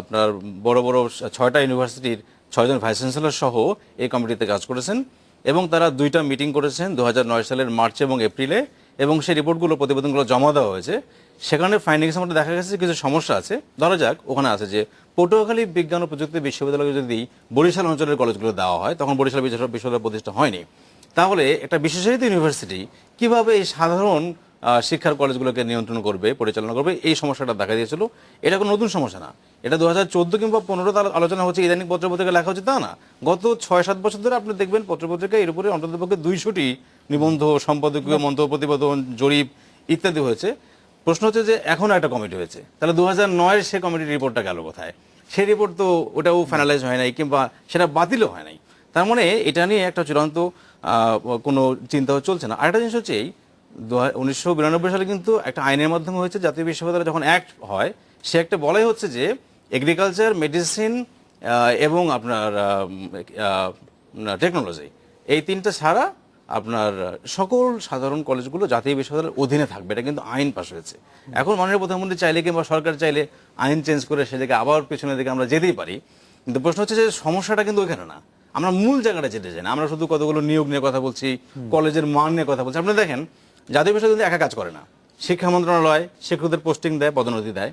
আপনার বড় বড় 6টা ইউনিভার্সিটির 6 জন ভাইস চ্যান্সেলর সহ এই কমিটিতে কাজ করেছেন, এবং তারা 2টা মিটিং করেছেন 2009 সালের মার্চ এবং এপ্রিলে, এবং সেই রিপোর্টগুলো, প্রতিবেদনগুলো জমা দেওয়া হয়েছে। সেখানে ফাইন্ডিংস মধ্যে দেখা গেছে কিছু সমস্যা আছে। ধরা যাক ওখানে আছে যে পটুয়াখালী বিজ্ঞান ও প্রযুক্তি বিশ্ববিদ্যালয়ে যদি বরিশাল অঞ্চলের কলেজগুলো দেওয়া হয়, তখন বরিশাল বিশ্ববিদ্যালয় প্রতিষ্ঠা হয়নি। তাহলে একটা বিশেষায়িত ইউনিভার্সিটি কিভাবে এই সাধারণ শিক্ষার কলেজগুলোকে নিয়ন্ত্রণ করবে, পরিচালনা করবে, এই সমস্যাটা দেখা দিয়েছিল। এটা কোনো নতুন সমস্যা না, এটা 2014 কিংবা 15 আলোচনা হচ্ছে, ইদানিং পত্রপত্রিকা লেখা হচ্ছে তা না। গত 6-7 বছর ধরে আপনি দেখবেন পত্রপত্রিকা এর উপরে অন্ততপক্ষে 200টি নিবন্ধ, সম্পাদকীয় মন্তব্য, প্রতিবেদন, জরিপ ইত্যাদি হয়েছে। প্রশ্ন হচ্ছে যে এখন একটা কমিটি হয়েছে, তাহলে 2009 সে কমিটির রিপোর্টটা গেল কোথায়? সেই রিপোর্ট তো ওটাও ফাইনালাইজ হয় নাই, কিংবা সেটা বাতিলও হয় নাই। তার মানে এটা নিয়ে একটা চূড়ান্ত কোনো চিন্তাও চলছে না। আরেকটা জিনিস হচ্ছে, 1992 সালে কিন্তু একটা আইনের মাধ্যমে হয়েছে, জাতীয় বিশ্ববিদ্যালয় যখন অ্যাক্ট হয়, সে একটা বলাই হচ্ছে যে এগ্রিকালচার, মেডিসিন এবং আপনার টেকনোলজি, এই 3টা ছাড়া আপনার সকল সাধারণ কলেজগুলো জাতীয় বিশ্ববিদ্যালয়ের অধীনে থাকবে। এটা কিন্তু আইন পাস হয়েছে। এখন মাননীয় প্রধানমন্ত্রী চাইলে কিংবা সরকার চাইলে আইন চেঞ্জ করে সেদিকে আবার পেছনের দিকে আমরা যেতেই পারি। কিন্তু প্রশ্ন হচ্ছে যে সমস্যাটা কিন্তু ওইখানে না, আমরা মূল জায়গাটা যেতে চাই না। আমরা শুধু কতগুলো নিয়োগ নিয়ে কথা বলছি, কলেজের মান নিয়ে কথা বলছি। আপনি দেখেন জাতীয় বিশ্ববিদ্যালয় একা কাজ করে না। শিক্ষা মন্ত্রণালয় শিক্ষকদের পোস্টিং দেয়, পদোন্নতি দেয়,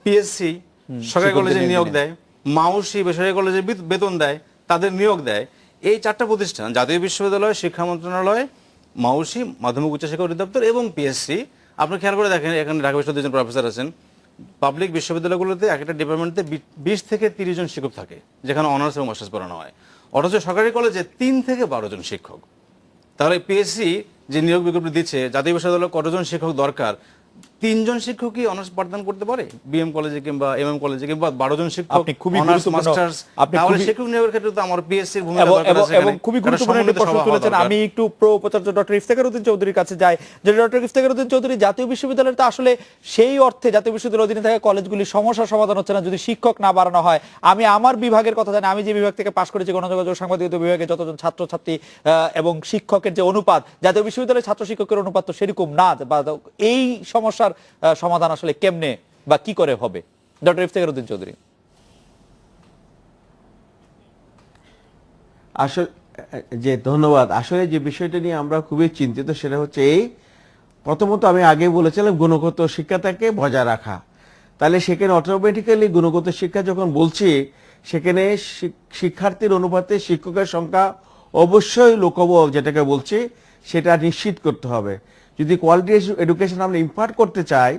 পিএসসি সরকারি কলেজে নিয়োগ দেয়, মাউসি বেসরকারি কলেজে বেতন দেয়, তাদের নিয়োগ দেয়। এই 4টা প্রতিষ্ঠান, জাতীয় বিশ্ববিদ্যালয়, শিক্ষা মন্ত্রণালয়, মাউসি মাধ্যমিক উচ্চশিক্ষা অধিদপ্তর এবং পিএসসি। আপনি খেয়াল করে দেখেন, এখানে ঢাকা বিশ্ববিদ্যালয়ের 2জন প্রফেসর আছেন। পাবলিক বিশ্ববিদ্যালয়গুলোতে একটা ডিপার্টমেন্টে 20 থেকে 30 জন শিক্ষক থাকে, যেখানে অনার্স এবং মাস্টার্স পড়ানো হয়। অথচ সরকারি কলেজে 3 থেকে 12 জন শিক্ষক। তাহলে পিএসসি যে নিয়োগ বিজ্ঞপ্তি দিচ্ছে, জাতীয় বিশ্ববিদ্যালয়ে কতজন শিক্ষক দরকার? 3 জন শিক্ষক কি অনার্স পাঠদান করতে পারে বিএম কলেজে কিংবা এমএম কলেজে, কিংবা 12 জন শিক্ষক আপনি খুবই অনার্স গুরুত্বপূর্ণ, মাস্টার্স? তাহলে শিক্ষক নিয়োগের ক্ষেত্রে তো আমার পিএসসির ভূমিকা দরকার আছে। এবং খুবই গুরুত্বপূর্ণ একটি প্রশ্ন তুলেছেন। আমি একটু প্রো উপাচার্য ডক্টর ইফতেখার উদ্দিন চৌধুরীর কাছে যাই। যে ডক্টর ইফতেখার উদ্দিন চৌধুরী, জাতীয় বিশ্ববিদ্যালয়ের তো আসলে সেই অর্থে জাতীয় বিশ্ববিদ্যালয়ের অধীনে থাকা কলেজগুলির সমস্যার সমাধান হচ্ছে না যদি শিক্ষক না বাড়ানো হয়। আমি আমার বিভাগের কথা জানি, আমি যে বিভাগ থেকে পাশ করেছি, গণযোগাযোগ সাংবাদিকতা বিভাগে যতজন ছাত্রছাত্রী এবং শিক্ষকের যে অনুপাত, জাতীয় বিশ্ববিদ্যালয়ের ছাত্র শিক্ষকের অনুপাত তো সেরকম না। এই সমস্যার সমাধান আসলে কেমনে বা কি করে হবে? ডক্টর ইফতেখার উদ্দিন চৌধুরী। আসলে যে ধন্যবাদ। আসলে যে বিষয়টা নিয়ে আমরা খুবই চিন্তিত সেটা হচ্ছে এই, প্রথমত আমি আগে বলেছিলাম গুণগত শিক্ষাটাকে বজায় রাখা। তাহলে সেখানে অটোমেটিক্যালি গুণগত শিক্ষা যখন বলছি, সেখানে শিক্ষার্থীর অনুপাতে শিক্ষকের সংখ্যা অবশ্যই লোকবল যেটাকে বলছি সেটা নিশ্চিত করতে হবে। যদি কোয়ালিটি এডুকেশন আমরা ইম্পার্ট করতে চাই,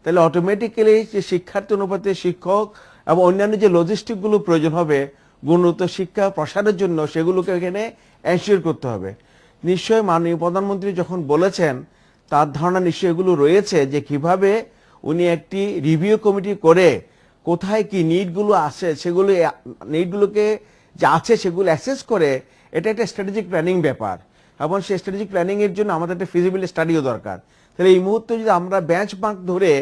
তাহলে অটোমেটিক্যালি যে শিক্ষার্থী অনুপাতে শিক্ষক এবং অন্যান্য যে লজিস্টিকগুলো প্রয়োজন হবে গুণগত শিক্ষা প্রসারের জন্য, সেগুলোকে এখানে এনশিওর করতে হবে। নিশ্চয়ই মাননীয় প্রধানমন্ত্রী যখন বলেছেন, তার ধারণা নিশ্চয়ই এগুলো রয়েছে যে কিভাবে উনি একটি রিভিউ কমিটি করে কোথায় কি নিডগুলো আছে, সেগুলো নিডগুলোকে যে আছে সেগুলো অ্যাসেস করে, এটা একটা স্ট্র্যাটেজিক প্ল্যানিং ব্যাপার। এবং সেই স্ট্র্যাটেজিক প্ল্যানিংয়ের জন্য আমাদের একটা ফিজিবিলিটি স্টাডিও দরকার। তাহলে এই মুহূর্তে যদি আমরা বেঞ্চমার্ক ধরে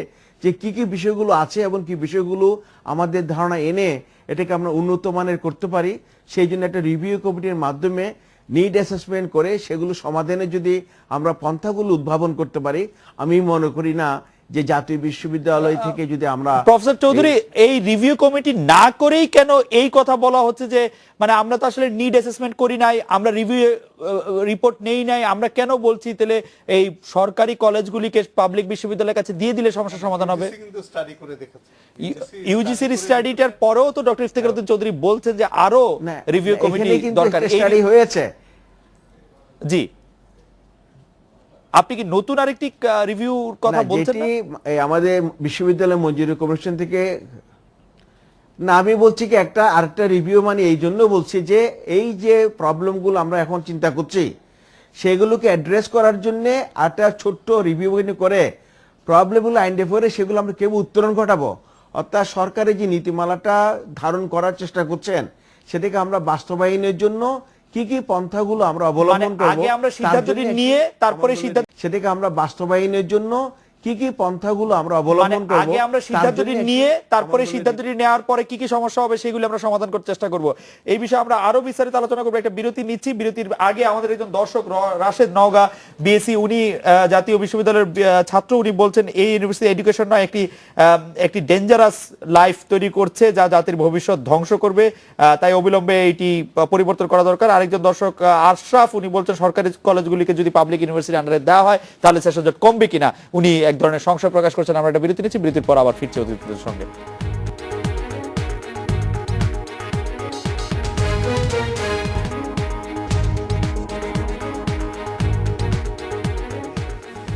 যে কি কি বিষয়গুলো আছে এবং কি বিষয়গুলো আমাদের ধারণা এনে এটাকে আমরা উন্নত মানের করতে পারি, সেই জন্য একটা রিভিউ কমিটির মাধ্যমে নিড অ্যাসেসমেন্ট করে সেগুলো সমাধানে যদি আমরা পন্থাগুলো উদ্ভাবন করতে পারি, আমি মনে করি না যে জাতীয় বিশ্ববিদ্যালয় থেকে যদি আমরা প্রফেসর চৌধুরী এই রিভিউ কমিটি না করেই কেন এই কথা বলা হচ্ছে যে মানে আমরা তো আসলে নিড অ্যাসেসমেন্ট করি নাই, আমরা রিভিউ রিপোর্ট নেই নাই, আমরা কেন বলছি তাহলে এই সরকারি কলেজগুলিকে পাবলিক বিশ্ববিদ্যালয়ের কাছে দিয়ে দিলে সমস্যার সমাধান হবে? কিন্তু স্টাডি করে দেখেছে ইউজিসির স্টাডিটার পরেও তো ডক্টর ইফতেখার উদ্দিন চৌধুরী বলছেন যে আরো না, রিভিউ কমিটি এখানে কিন্তু দরকার। একটা স্টাডি হয়েছে। জি, আপনি কি নতুন আরেকটি রিভিউর কথা না, বলছেন? যেটি আমাদের বিশ্ববিদ্যালয় মঞ্জুরি কমিশন থেকে, না আমি বলছি কি একটা আরেকটা রিভিউ, মানে এই জন্য বলছি যে এই যে প্রবলেমগুলো আমরা এখন চিন্তা করছি সেগুলোকে অ্যাড্রেস করার জন্য একটা ছোট্ট রিভিউ করে প্রবলেমগুলো আইডেন্টিফাই করে সেগুলো আমরা কেবল উত্তরণ ঘটাবো। অর্থাৎ সরকারের যে নীতিমালাটা ধারণ করার চেষ্টা করছেন সেটাকে আমরা বাস্তবায়নের জন্য কি কি পন্থাগুলো আমরা অবলম্বন করব, আগে আমরা সিদ্ধান্তটি নিয়ে তারপরে সিদ্ধান্ত, সেটাকে আমরা বাস্তবায়নের জন্য কি কি পন্থাগুলো আমরা অবলম্বন করব, আগে আমরা সিদ্ধান্তটি নিয়ে তারপরে সিদ্ধান্তটি নেওয়ার পরে কি কি সমস্যা হবে সেগুলো আমরা সমাধান করতে চেষ্টা করব। এই বিষয়ে আমরা আরো বিস্তারিত আলোচনা করব। একটা বিরতি নিচ্ছি, বিরতির আগে আমাদের একজন দর্শক রাশেদ নওগাঁ বিএসসি, উনি জাতীয় বিশ্ববিদ্যালয়ের ছাত্র, উনি বলছেন এই ইউনিভার্সিটি এডুকেশন নয় একটি ডেঞ্জারাস লাইফ তৈরি করছে যা জাতির ভবিষ্যৎ ধ্বংস করবে, তাই অবিলম্বে এটি পরিবর্তন করা দরকার। আরেকজন দর্শক আশরাফ, উনি বলছেন সরকারি কলেজগুলিকে যদি পাবলিক ইউনিভার্সিটি আন্ডারে দেওয়া হয় তাহলে সেশন জট কমবে কিনা, উনি এক ধরনের সংশয় প্রকাশ করছেন। আমরা একটা বিরতি নিচ্ছি, বিরতির পর আবার ফিরছি অতিথিদের সঙ্গে।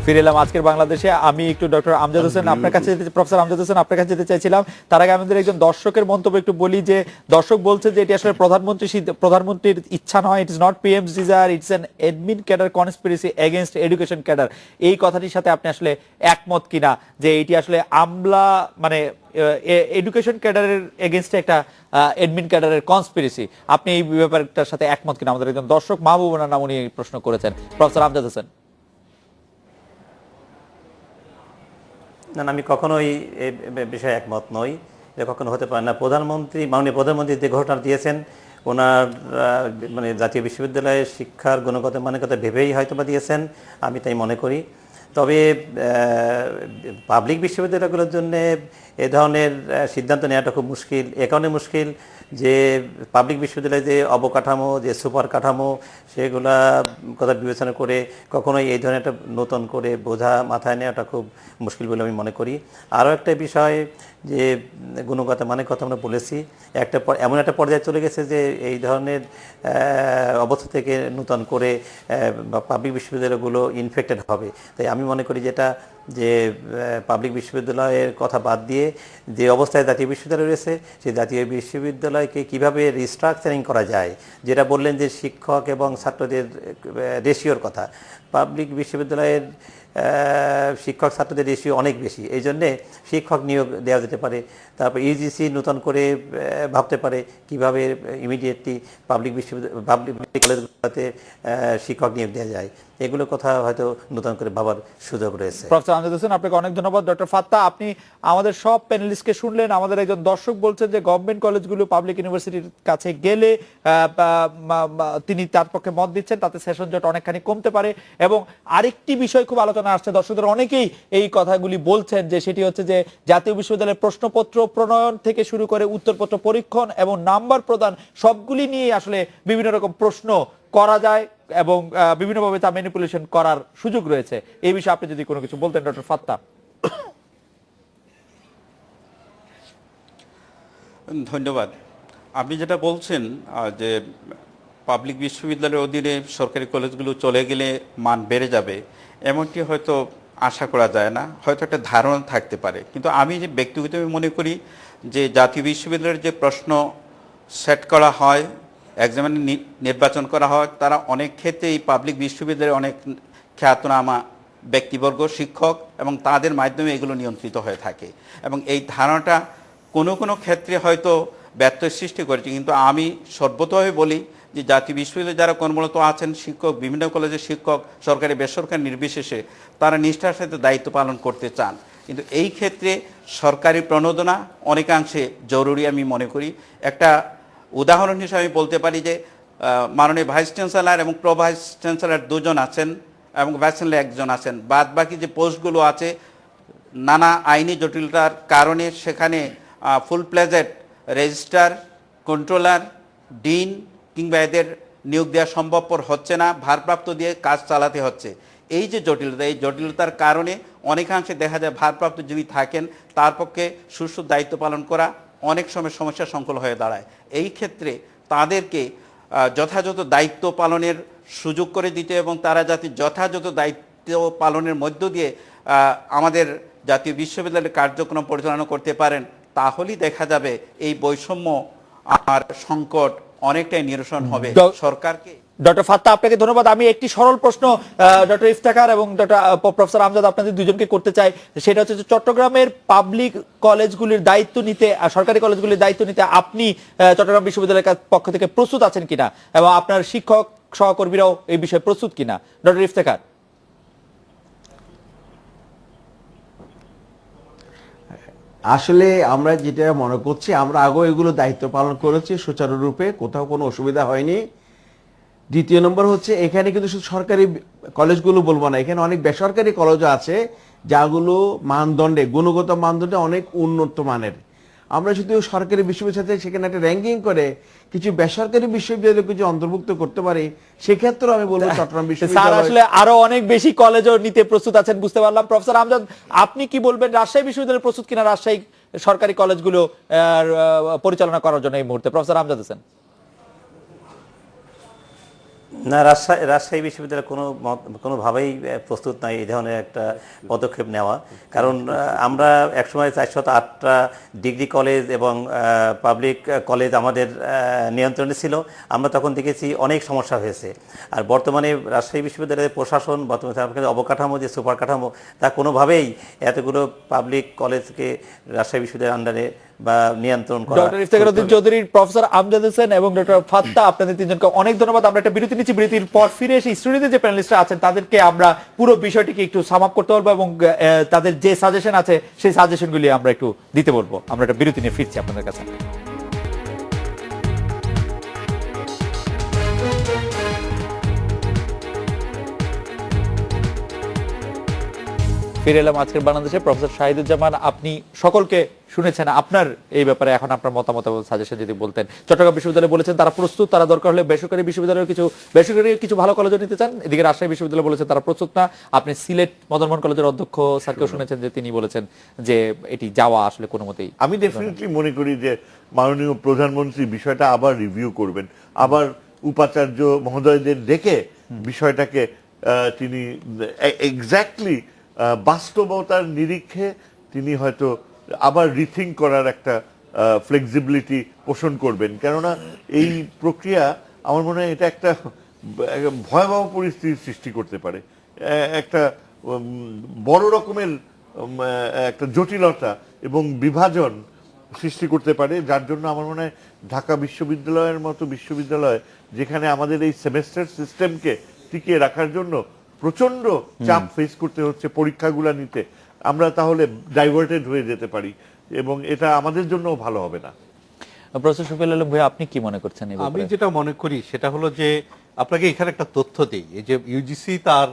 ফিরে এলাম আজকের বাংলাদেশে। আমি একটু ডক্টর আমজাদ হোসেন আপনার কাছে প্রফেসর আমজাদ হোসেন আপনার কাছে যেতে চাইছিলাম। তার আগে আমাদের একজন দর্শকের মন্তব্য একটু বলি, যে দর্শক বলছে যে এটি আসলে প্রধানমন্ত্রীর ইচ্ছা নয়, it is not পিএমস desire, it's an admin cadre conspiracy against education cadre. এই কথাটির সাথে আপনি আসলে একমত কিনা, যে এটি আসলে আমলা মানে এডুকেশন ক্যাডারের এগেইনস্টে একটা অ্যাডমিন ক্যাডারের কনস্পিরেসি, আপনি এই ব্যাপারটার সাথে একমত কিনা? আমাদের একজন দর্শক মাহবুবুর নাম, উনি প্রশ্ন করেছেন। প্রফেসর আমজাদ হোসেন। না, আমি কখনোই এই বিষয়ে একমত নই, এটা কখনো হতে পারে না। মাননীয় প্রধানমন্ত্রী যে ঘোষণা দিয়েছেন ওনার মানে জাতীয় বিশ্ববিদ্যালয়ের শিক্ষার গুণগত মানের কথা ভেবেই হয়তো বা দিয়েছেন, আমি তাই মনে করি। তবে পাবলিক বিশ্ববিদ্যালয়গুলোর জন্য এ ধরনের সিদ্ধান্ত নেওয়াটা খুব মুশকিল। এ কারণে মুশকিল যে পাবলিক বিশ্ববিদ্যালয়ে যে অবকাঠামো, যে সুপার কাঠামো, সেগুলা কথা বিবেচনা করে কখনোই এই ধরনের একটা নতুন করে বোঝা মাথায় নেওয়াটা খুব মুশকিল বলে আমি মনে করি। আরও একটা বিষয় যে গুণগত মানের কথা আমরা বলেছি, এমন একটা পর্যায়ে চলে গেছে যে এই ধরনের অবস্থা থেকে নতুন করে পাবলিক বিশ্ববিদ্যালয়গুলো ইনফেক্টেড হবে। তাই আমি মনে করি যেটা যে পাবলিক বিশ্ববিদ্যালয়ের কথা বাদ দিয়ে যে অবস্থায় জাতীয় বিশ্ববিদ্যালয় রয়েছে সেই জাতীয় বিশ্ববিদ্যালয়কে কিভাবে রিস্ট্রাকচারিং করা যায়, যেটা বললেন যে শিক্ষক এবং ছাত্রদের রেশিওর কথা, পাবলিক বিশ্ববিদ্যালয়ের শিক্ষক ছাত্রদের রেশিও অনেক বেশি, এই জন্যে শিক্ষক নিয়োগ দেওয়া যেতে পারে। তারপর ইউজিসি নতুন করে ভাবতে পারে কিভাবে ইমিডিয়েটলি পাবলিক কলেজগুলোতে শিক্ষক নিয়োগ দেওয়া যায়, এগুলো কথা হয়তো নতুন করে ভাবার সুযোগ রয়েছে। প্রফেসর আমজাদ হোসেন, আপনাকে অনেক ধন্যবাদ। ডক্টর ফাত্তা, আপনি আমাদের সব প্যানেলিস্টকে শুনলেন। আমাদের একজন দর্শক বলছেন যে গভর্নমেন্ট কলেজগুলো পাবলিক ইউনিভার্সিটির কাছে গেলে তিনি তার পক্ষে মত দিচ্ছেন, তাতে সেশন জট অনেকখানি কমতে পারে। এবং আরেকটি বিষয় খুব আলোচনা আসছে, দর্শকদের অনেকেই এই কথাগুলি বলছেন, যে সেটি হচ্ছে যে জাতীয় বিশ্ববিদ্যালয়ের প্রশ্নপত্র প্রণয়ন থেকে শুরু করে উত্তরপত্র পরীক্ষণ এবং নাম্বার প্রদান সবগুলি নিয়ে আসলে বিভিন্ন রকম প্রশ্ন করা যায় এবং বিভিন্নভাবে তা ম্যানিপুলেশন করার সুযোগ রয়েছে। এই বিষয়ে আপনি যদি কোনো কিছু বলতেন ডক্টর ফাত্তা। ধন্যবাদ। আপনি যেটা বলছেন যে পাবলিক বিশ্ববিদ্যালয়ের অধীনে সরকারি কলেজগুলো চলে গেলে মান বেড়ে যাবে, এমনটি হয়তো আশা করা যায় না, হয়তো একটা ধারণা থাকতে পারে। কিন্তু আমি যে ব্যক্তিগতভাবে মনে করি যে জাতীয় বিশ্ববিদ্যালয়ের যে প্রশ্ন সেট করা হয়, এক্সামিনে নির্বাচন করা হয়, তারা অনেক ক্ষেত্রে এই পাবলিক বিশ্ববিদ্যালয়ে অনেক খ্যাতনামা ব্যক্তিবর্গ, শিক্ষক এবং তাদের মাধ্যমে এগুলো নিয়ন্ত্রিত হয়ে থাকে এবং এই ধারণাটা কোনো কোনো ক্ষেত্রে হয়তো ব্যত্যয় সৃষ্টি করেছে। কিন্তু আমি সর্বতভাবে বলি যে জাতীয় বিশ্ববিদ্যালয়ে যারা কর্মরত আছেন শিক্ষক, বিভিন্ন কলেজের শিক্ষক, সরকারি বেসরকারি নির্বিশেষে, তারা নিষ্ঠার সাথে দায়িত্ব পালন করতে চান। কিন্তু এই ক্ষেত্রে সরকারি প্রণোদনা অনেকাংশে জরুরি আমি মনে করি। একটা উদাহরণ হিসেবে আমি বলতে পারি যে মাননীয় ভাইস চ্যান্সেলর এবং প্রো ভাইস চ্যান্সেলর দুজন আছেন এবং ভাইস চ্যান্সেলর একজন আছেন, বাদ বাকি যে পোস্টগুলো আছে নানা আইনি জটিলতার কারণে সেখানে ফুল প্লেজেড রেজিস্ট্রার, কন্ট্রোলার, ডিন কিংবা এদের নিয়োগ দেওয়া সম্ভবপর হচ্ছে না, ভারপ্রাপ্ত দিয়ে কাজ চালাতে হচ্ছে। এই যে জটিলতা, এই জটিলতার কারণে অনেকাংশে দেখা যায় ভারপ্রাপ্ত যিনি থাকেন তার পক্ষে সুষ্ঠু দায়িত্ব পালন করা অনেক সময় সমস্যা সংকুল হয়ে দাঁড়ায়। এই ক্ষেত্রে তাদেরকে যথাযথ দায়িত্ব পালনের সুযোগ করে দিতে এবং তারা যাতে যথাযথ দায়িত্ব পালনের মধ্য দিয়ে আমাদের জাতীয় বিশ্ববিদ্যালয়ের কার্যক্রম পরিচালনা করতে পারেন, তাহলেই দেখা যাবে এই বৈষম্য আর সংকট অনেকটাই নিরসন হবে। সরকারকে ডক্টর ফাত্তা, আপনাকে ধন্যবাদ। আমি একটি সরল প্রশ্ন ডক্টর ইফতেখার এবং ডক্টর প্রফেসর আমজাদ আপনাদের দুজনকে করতে চাই, সেটা হচ্ছে যে চট্টগ্রামের পাবলিক কলেজগুলির দায়িত্ব নিতে, সরকারি কলেজগুলির দায়িত্ব নিতে আপনি চট্টগ্রাম বিশ্ববিদ্যালয়ের পক্ষ থেকে প্রস্তুত আছেন কিনা এবং আপনার শিক্ষক সহকর্মীরাও এই বিষয়ে প্রস্তুত কিনা? ডক্টর ইফতেখার। আসলে আমরা যেটা মনে করছি, আমরা আগেও এগুলো দায়িত্ব পালন করেছি সুচারুরূপে, কোথাও কোনো অসুবিধা হয়নি। দ্বিতীয় নম্বর হচ্ছে এখানে কিন্তু শুধু সরকারি কলেজগুলো বলবো না, এখানে অনেক বেসরকারি কলেজও আছে যাগুলো মানদণ্ডে, গুণগত মানদণ্ডে অনেক উন্নত মানের। আমরা শুধু সরকারি বিশ্ববিদ্যালয় সেখানে একটা র্যাঙ্কিং করে কিছু বেসরকারি বিশ্ববিদ্যালয় কিছু অন্তর্ভুক্ত করতে পারি, সেক্ষেত্রে আমি বলবো চট্টগ্রাম স্যার বিশ্ববিদ্যালয় আসলে আরো অনেক বেশি কলেজও নিতে প্রস্তুত আছেন বুঝতে পারলাম। প্রফেসর আমজাদ, আপনি কি বলবেন, রাজশাহী বিশ্ববিদ্যালয় প্রস্তুত কিনা রাজশাহী সরকারি কলেজগুলো পরিচালনা করার জন্য এই মুহূর্তে? প্রফেসর আমজাদ হোসেন। না, রাজশাহী বিশ্ববিদ্যালয় কোনোভাবেই প্রস্তুত নয় এই ধরনের একটা পদক্ষেপ নেওয়া। কারণ আমরা একসময় 408টা ডিগ্রি কলেজ এবং পাবলিক কলেজ আমাদের নিয়ন্ত্রণে ছিল, আমরা তখন দেখেছি অনেক সমস্যা হয়েছে। আর বর্তমানে রাজশাহী বিশ্ববিদ্যালয়ের প্রশাসন, বর্তমানে অবকাঠামো যে সুপার কাঠামো, তা কোনোভাবেই এতগুলো পাবলিক কলেজকে রাজশাহী বিশ্ববিদ্যালয়ের আন্ডারে বা নিয়ন্ত্রণ করা। ডক্টর ইফতেখার উদ্দিন চৌধুরী, প্রফেসর আমজাদ হোসেন এবং ডক্টর ফাত্তা, আপনাদের তিনজনকে অনেক ধন্যবাদ। আমরা একটা বিরতি নিচ্ছি, বিরতির পর ফিরে এসে স্টুডিওতে যে প্যানেলিস্টরা আছেন তাদেরকে আমরা পুরো বিষয়টিকে একটু সাম আপ করতে বলবো এবং তাদের যে সাজেশন আছে সেই সাজেশনগুলি আমরা একটু দিতে বলবো। আমরা একটা বিরতি নিয়ে ফিরছি আপনাদের কাছে। ফিরে এলাম আজকের বাংলাদেশে। প্রফেসর শাহিদুজ্জামান, আপনি সকলকে শুনেছেন, আপনার এই ব্যাপারে এখন আপনার মতামত এবং সাজেশন যদি বলতেন। চট্টগ্রাম বিশ্ববিদ্যালয় বলেছেন তারা প্রস্তুত, তারা দরকার হলে বেসরকারি বিশ্ববিদ্যালয়ের কিছু ভালো কলেজও নিতে চান। এদিকে রাজশাহী বিশ্ববিদ্যালয় বলেছেন তারা প্রস্তুত না। আপনি সিলেট মদন মোহন কলেজের অধ্যক্ষ স্যারকেও শুনেছেন যে তিনি বলেছেন যে এটি যাওয়া আসলে কোনো মতেই। আমি ডেফিনেটলি মনে করি যে মাননীয় প্রধানমন্ত্রী বিষয়টা আবার রিভিউ করবেন, আবার উপাচার্য মহোদয়দের ডেকে বিষয়টাকে তিনি এক্স্যাক্টলি বাস্তবতার নিরীক্ষে তিনি হয়তো আবার রিথিঙ্ক করার একটা ফ্লেক্সিবিলিটি পোষণ করবেন। কেননা এই প্রক্রিয়া আমার মনে হয় এটা একটা ভয়াবহ পরিস্থিতির সৃষ্টি করতে পারে, একটা বড় রকমের একটা জটিলতা এবং বিভাজন সৃষ্টি করতে পারে, যার জন্য আমার মনে হয় ঢাকা বিশ্ববিদ্যালয়ের মতো বিশ্ববিদ্যালয়, যেখানে আমাদের এই সেমেস্টার সিস্টেমকে টিকিয়ে রাখার জন্য প্রচন্ড চাপ ফেস করতে হচ্ছে পরীক্ষাগুলো নিতে, আমরা তাহলে ডাইভার্টেড হয়ে যেতে পারি এবং এটা আমাদের জন্য ভালো হবে না। প্রফেসর শফিউল আলম ভাই, আপনি কি মনে করছেন? আমি যেটা মনে করি সেটা হলো যে আপনাকে এখানে একটা তথ্য দিই, এই যে ইউজিসি তার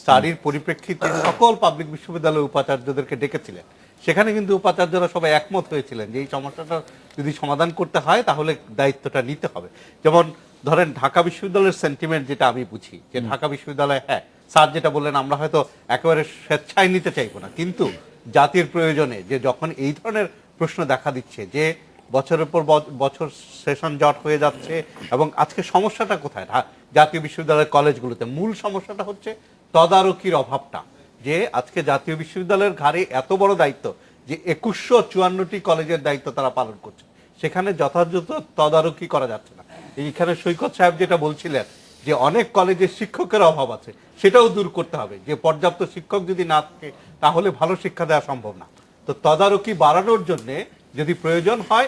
স্টাডির পরিপ্রেক্ষিতে সকল পাবলিক বিশ্ববিদ্যালয়ের উপাচার্যদেরকে ডেকেছিলেন, সেখানে কিন্তু উপাচার্যরা সবাই একমত হয়েছিলেন যে এই সমস্যাটা যদি সমাধান করতে হয় তাহলে দায়িত্বটা নিতে হবে। যেমন ধরেন ঢাকা বিশ্ববিদ্যালয়ের সেন্টিমেন্ট যেটা আমি বুঝি, যে ঢাকা বিশ্ববিদ্যালয়, হ্যাঁ স্যার যেটা বললেন, আমরা হয়তো একেবারে স্বেচ্ছায় নিতে চাইবো না, কিন্তু জাতির প্রয়োজনে, যে যখন এই ধরনের প্রশ্ন দেখা দিচ্ছে যে বছরের পর বছর সেশন জট হয়ে যাচ্ছে, এবং আজকে সমস্যাটা কোথায় জাতীয় বিশ্ববিদ্যালয়ের কলেজগুলোতে? মূল সমস্যাটা হচ্ছে তদারকির অভাবটা, যে আজকে জাতীয় বিশ্ববিদ্যালয়ের ঘাড়ে এত বড় দায়িত্ব যে 2154টি কলেজের দায়িত্ব তারা পালন করছে, সেখানে যথাযথ তদারকি করা যাচ্ছে না। এইখানে সৈকত সাহেব যেটা বলছিলেন যে অনেক কলেজের শিক্ষকের অভাব আছে, সেটাও দূর করতে হবে, যে পর্যাপ্ত শিক্ষক যদি না থাকে তাহলে ভালো শিক্ষা দেওয়া সম্ভব না। তো তদারকি বাড়ানোর জন্য যদি প্রয়োজন হয়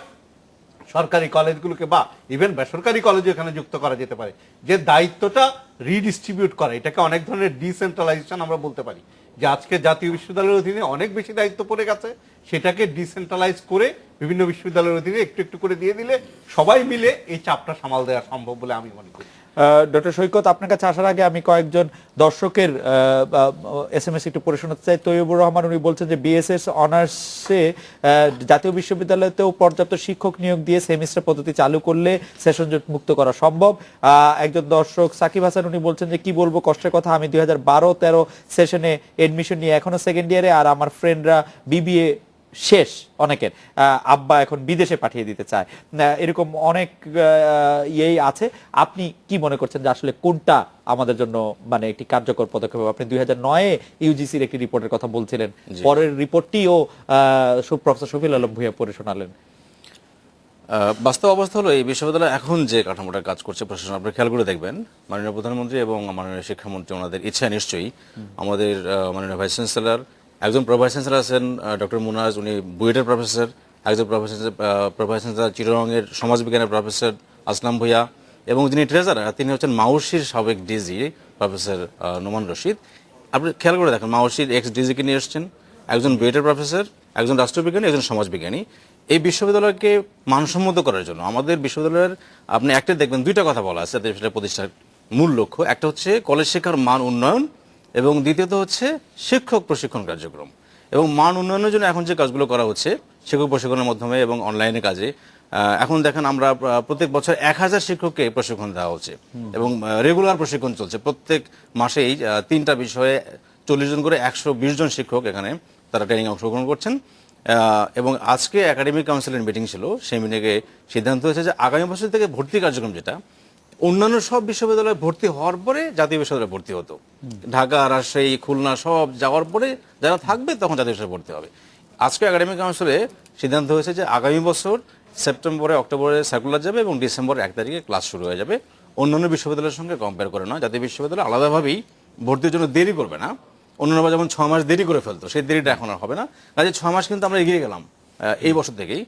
সরকারি কলেজগুলোকে বা ইভেন বেসরকারি কলেজ এখানে যুক্ত করা যেতে পারে, যে দায়িত্বটা রিডিস্ট্রিবিউট করা, এটাকে অনেক ধরনের ডিসেন্ট্রালাইজেশন আমরা বলতে পারি, যে আজকে জাতীয় বিশ্ববিদ্যালয়ের অধীনে অনেক বেশি দায়িত্ব পড়ে গেছে, সেটাকে ডিসেন্ট্রালাইজ করে বিভিন্ন বিশ্ববিদ্যালয়ের অধীনে একটু একটু করে দিয়ে দিলে সবাই মিলে এই চাপটা সামাল দেওয়া সম্ভব বলে আমি মনে করি। ডক্টর সৈকত, আপনার কাছে আসার আগে আমি কয়েকজন দর্শকের SMS একটু পড়ে শোনাতে চাই। তৈয়বুর রহমান, উনি বলছেন যে বিএসএস অনার্সে জাতীয় বিশ্ববিদ্যালয়তেও পর্যাপ্ত শিক্ষক নিয়োগ দিয়ে সেমিস্টার পদ্ধতি চালু করলে সেশন জট মুক্ত করা সম্ভব। একজন দর্শক সাকিব হাসান, উনি বলছেন যে কি বলবো কষ্টের কথা, আমি 2012-13 সেশনে এডমিশন নিয়ে এখনো সেকেন্ড ইয়ারে, আর আমার ফ্রেন্ডরা বিবিএ শেষ, অনেকের আব্বা এখন বিদেশে পাঠিয়ে দিতে চায়। এরকম অনেক ইয়েই আছে। আপনি কি মনে করছেন যে আসলে কোনটা আমাদের জন্য মানে একটি কার্যকর পদক্ষেপ? আপনি 2009-এ ইউজিসির একটি রিপোর্টের কথা বলছিলেন, পরের রিপোর্টটিও প্রফেসর শফিউল আলম ভূঁইয়া পড়ে শোনালেন। বাস্তব অবস্থা হলো এই বিশ্ববিদ্যালয় এখন যে কাঠামোটা কাজ করছে প্রশাসন, আপনি খেয়াল করে দেখবেন মাননীয় প্রধানমন্ত্রী এবং মাননীয় শিক্ষামন্ত্রী ওনাদের ইচ্ছা নিশ্চয়ই আমাদের মাননীয় ভাইস চ্যান্সেলর, একজন প্রভাইস চ্যান্সেলর আছেন ডক্টর মুনাজ, উনি বুয়েটের প্রফেসর, একজন প্রভাইস চ্যান্সেলর চিটাগংয়ের সমাজবিজ্ঞানের প্রফেসর আসলাম ভূঁইয়া, এবং যিনি ট্রেজারার তিনি হচ্ছেন মাউশির সাবেক ডিজি প্রফেসর নোমান রশিদ। আপনি খেয়াল করে দেখেন মাউশির এক্স ডিজিকে নিয়ে এসছেন, একজন বুয়েটের প্রফেসর, একজন রাষ্ট্রবিজ্ঞানী, একজন সমাজবিজ্ঞানী। এই বিশ্ববিদ্যালয়কে মানসম্মত করার জন্য আমাদের বিশ্ববিদ্যালয়ের আপনি একটা দেখবেন দুইটা কথা বলা আছে সেটা প্রতিষ্ঠার মূল লক্ষ্য। একটা হচ্ছে কলেজ শিক্ষার মান উন্নয়ন এবং দ্বিতীয়ত হচ্ছে শিক্ষক প্রশিক্ষণ কার্যক্রম। এবং মান উন্নয়নের জন্য এখন যে কাজগুলো করা হচ্ছে শিক্ষক প্রশিক্ষণের মাধ্যমে এবং অনলাইনে কাজে, এখন দেখেন আমরা প্রত্যেক বছর 1000 শিক্ষককে প্রশিক্ষণ দেওয়া হচ্ছে এবং রেগুলার প্রশিক্ষণ চলছে। প্রত্যেক মাসেই 3টা বিষয়ে 40 জন করে 120 জন শিক্ষক এখানে তারা ট্রেনিং অংশগ্রহণ করছেন। এবং আজকে একাডেমিক কাউন্সিলের মিটিং ছিল, সেই মিটিংয়ে সিদ্ধান্ত হয়েছে যে আগামী বছর থেকে ভর্তি কার্যক্রম যেটা অন্যান্য সব বিশ্ববিদ্যালয়ে ভর্তি হওয়ার পরে জাতীয় বিশ্ববিদ্যালয়ে ভর্তি হতো, ঢাকা, রাজশাহী, খুলনা সব যাওয়ার পরে যারা থাকবে তখন জাতীয় বিশ্ববিদ্যালয়ে ভর্তি হবে। আজকে একাডেমিক কাউন্সিলে সিদ্ধান্ত হয়েছে যে আগামী বছর সেপ্টেম্বরে অক্টোবরে সার্কুলার যাবে এবং ডিসেম্বরের 1 তারিখে ক্লাস শুরু হয়ে যাবে। অন্যান্য বিশ্ববিদ্যালয়ের সঙ্গে কম্পেয়ার করে নয়, জাতীয় বিশ্ববিদ্যালয় আলাদাভাবেই ভর্তির জন্য দেরি করবে না। অন্যান্য যেমন 6 মাস দেরি করে ফেলতো, সেই দেরিটা এখন আর হবে না। কাজে 6 মাস কিন্তু আমরা এগিয়ে গেলাম এই বছর থেকেই।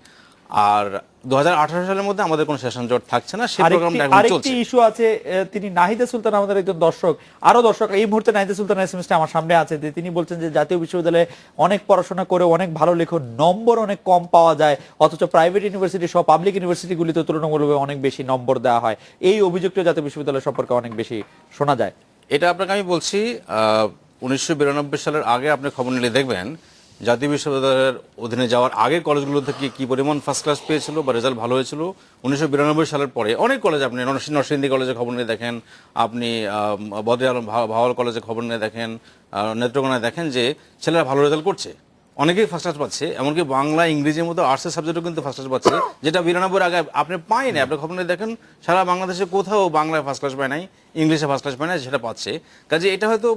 আর 2018 সালের মধ্যে আমাদের কোনো সেশন জট থাকছে না, সেই প্রোগ্রামটা এখন চলছে। আরেকটি ইস্যু আছে, তিনি নাহিদা সুলতান, আমাদের একজন দর্শক, আরো দর্শক এই মুহূর্তে নাহিদা সুলতানের এসএমএসটা আমার সামনে আছে, যে তিনি বলছেন যে জাতীয় বিশ্ববিদ্যালয়ে অনেক পড়াশোনা করে অনেক ভালো লেখো, নম্বর অনেক কম পাওয়া যায়, অথচ প্রাইভেট ইউনিভার্সিটি সহ পাবলিক ইউনিভার্সিটিগুলিতে তুলনামূলকভাবে অনেক বেশি নম্বর দেওয়া হয়। এই অভিযোগটা জাতীয় বিশ্ববিদ্যালয় সম্পর্কে অনেক বেশি শোনা যায়। এটা আপনাকে আমি বলছি 1992 সালের আগে আপনি খবর নিলে দেখবেন জাতীয় বিশ্ববিদ্যালয়ের অধীনে যাওয়ার আগে কলেজগুলো থেকে কি পরিমাণ ফার্স্ট ক্লাস পেয়েছিল বা রেজাল্ট ভালো হয়েছিল। 1992 সালের পরে অনেক কলেজ, আপনি নরসিংদী কলেজে খবর নিয়ে দেখেন, আপনি বদরে আলম ভাওয়াল কলেজে খবর নিয়ে দেখেন, নেত্রকোনায় দেখেন যে ছেলেরা ভালো রেজাল্ট করছে, অনেকেই ফার্স্ট ক্লাস পাচ্ছে। এমনকি বাংলা, ইংরেজির মতো আর্টসের সাবজেক্টও কিন্তু ফার্স্ট ক্লাস পাচ্ছে, যেটা 92 আগে আপনি পায়নি। আপনি খবর নিয়ে দেখেন সারা বাংলাদেশে কোথাও বাংলায় ফার্স্ট ক্লাস পায় নাই, ইংলিশে ফার্স্ট ক্লাস পায় নাই, সেটা পাচ্ছে। কাজে এটা হয়তো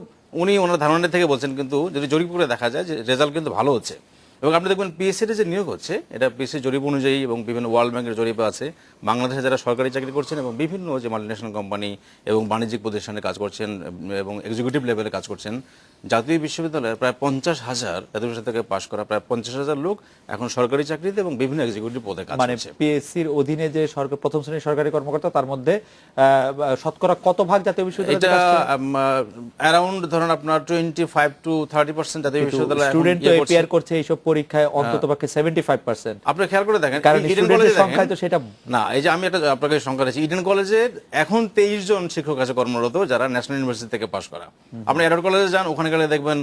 উনি ওনার ধারণা থেকে বলছেন, কিন্তু যদি জরিপ করে দেখা যায় যে রেজাল্ট কিন্তু ভালো হচ্ছে। এবং আপনি দেখবেন পিএসসিতে যে নিয়োগ হচ্ছে এটা পিএসসি জরিপ অনুযায়ী এবং বিভিন্ন ওয়ার্ল্ড ব্যাংকের জরিপে আছে, বাংলাদেশে যারা সরকারি চাকরি করছেন এবং বিভিন্ন যে মাল্টিন্যাশনাল কোম্পানি এবং বাণিজ্যিক প্রতিষ্ঠানে কাজ করছেন এবং এক্সিকিউটিভ লেভেলে কাজ করছেন, জাতীয় বিশ্ববিদ্যালয়ের প্রায় 50,000 জাতীয় বিশ্ববিদ্যালয় থেকে পাশ করা প্রায় 50,000 লোক এখন সরকারি চাকরিতে এবং বিভিন্ন এক্সিকিউটিভ পদে কাজ মানে করছে। পিএসসির অধীনে যে সরকার প্রথম শ্রেণীর সরকারি কর্মকর্তা, তার মধ্যে শতকরা কত ভাগ জাতীয় বিশ্ববিদ্যালয় এটা অ্যারাউন্ড ধরুন আপনার 25 to 30% জাতীয় বিশ্ববিদ্যালয় স্টুডেন্ট এপিয়ার করছে এইসব পরীক্ষায়, অন্ততপক্ষে 75%। আপনি খেয়াল করে দেখেন, কারণ ইডেন স্টুডেন্টের কলেজে সংখ্যায় তো সেটা না, এই যে আমি একটা আপনাকে সংখ্যা দিচ্ছি, ইডেন কলেজের এখন 23 জন শিক্ষক আছে কর্মরত যারা ন্যাশনাল ইউনিভার্সিটি থেকে পাশ করা। আপনি এডওয়ার্ড কলেজে যান, ওখানে গেলে দেখবেন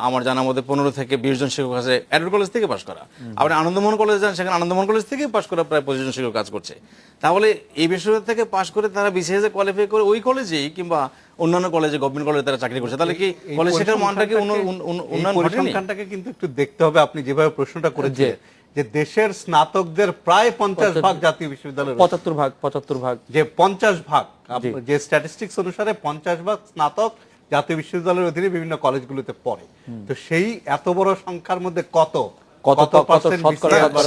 আমার জানার মধ্যে 15 থেকে 20 জন শিক্ষক আছে এডওয়ার্ড কলেজ থেকে পাশ করা। আপনি আনন্দমোহন কলেজে যান, সেখানে আনন্দমোহন কলেজ থেকে পাশ করা প্রায় 25 জন শিক্ষক কাজ করছে। তাহলে এই বিশ্ববিদ্যালয় থেকে পাশ করে তারা বিসিএস এ কোয়ালিফাই করে ওই কলেজেই কিংবা অন্যান্য কলেজে, গভর্নমেন্ট কলেজে তারা চাকরি করছে। তাহলে কি কলেজ শিক্ষার মানটা কি উন্নয়ন ঘটেনি? পরিসংখ্যানটাকে কিন্তু একটু দেখতে হবে। আপনি যেভাবে প্রশ্নটা করেছে যে দেশের স্নাতকদের প্রায় 50 ভাগ জাতীয় বিশ্ববিদ্যালয়ে, 75 ভাগ, যে 50 ভাগ, যে স্ট্যাটিস্টিক্স অনুসারে 50 ভাগ স্নাতক জাতীয় বিশ্ববিদ্যালয়ের অধীনে বিভিন্ন কলেজগুলোতে পড়ে। তো সেই এত বড় সংখ্যার মধ্যে কত পার্সেন্ট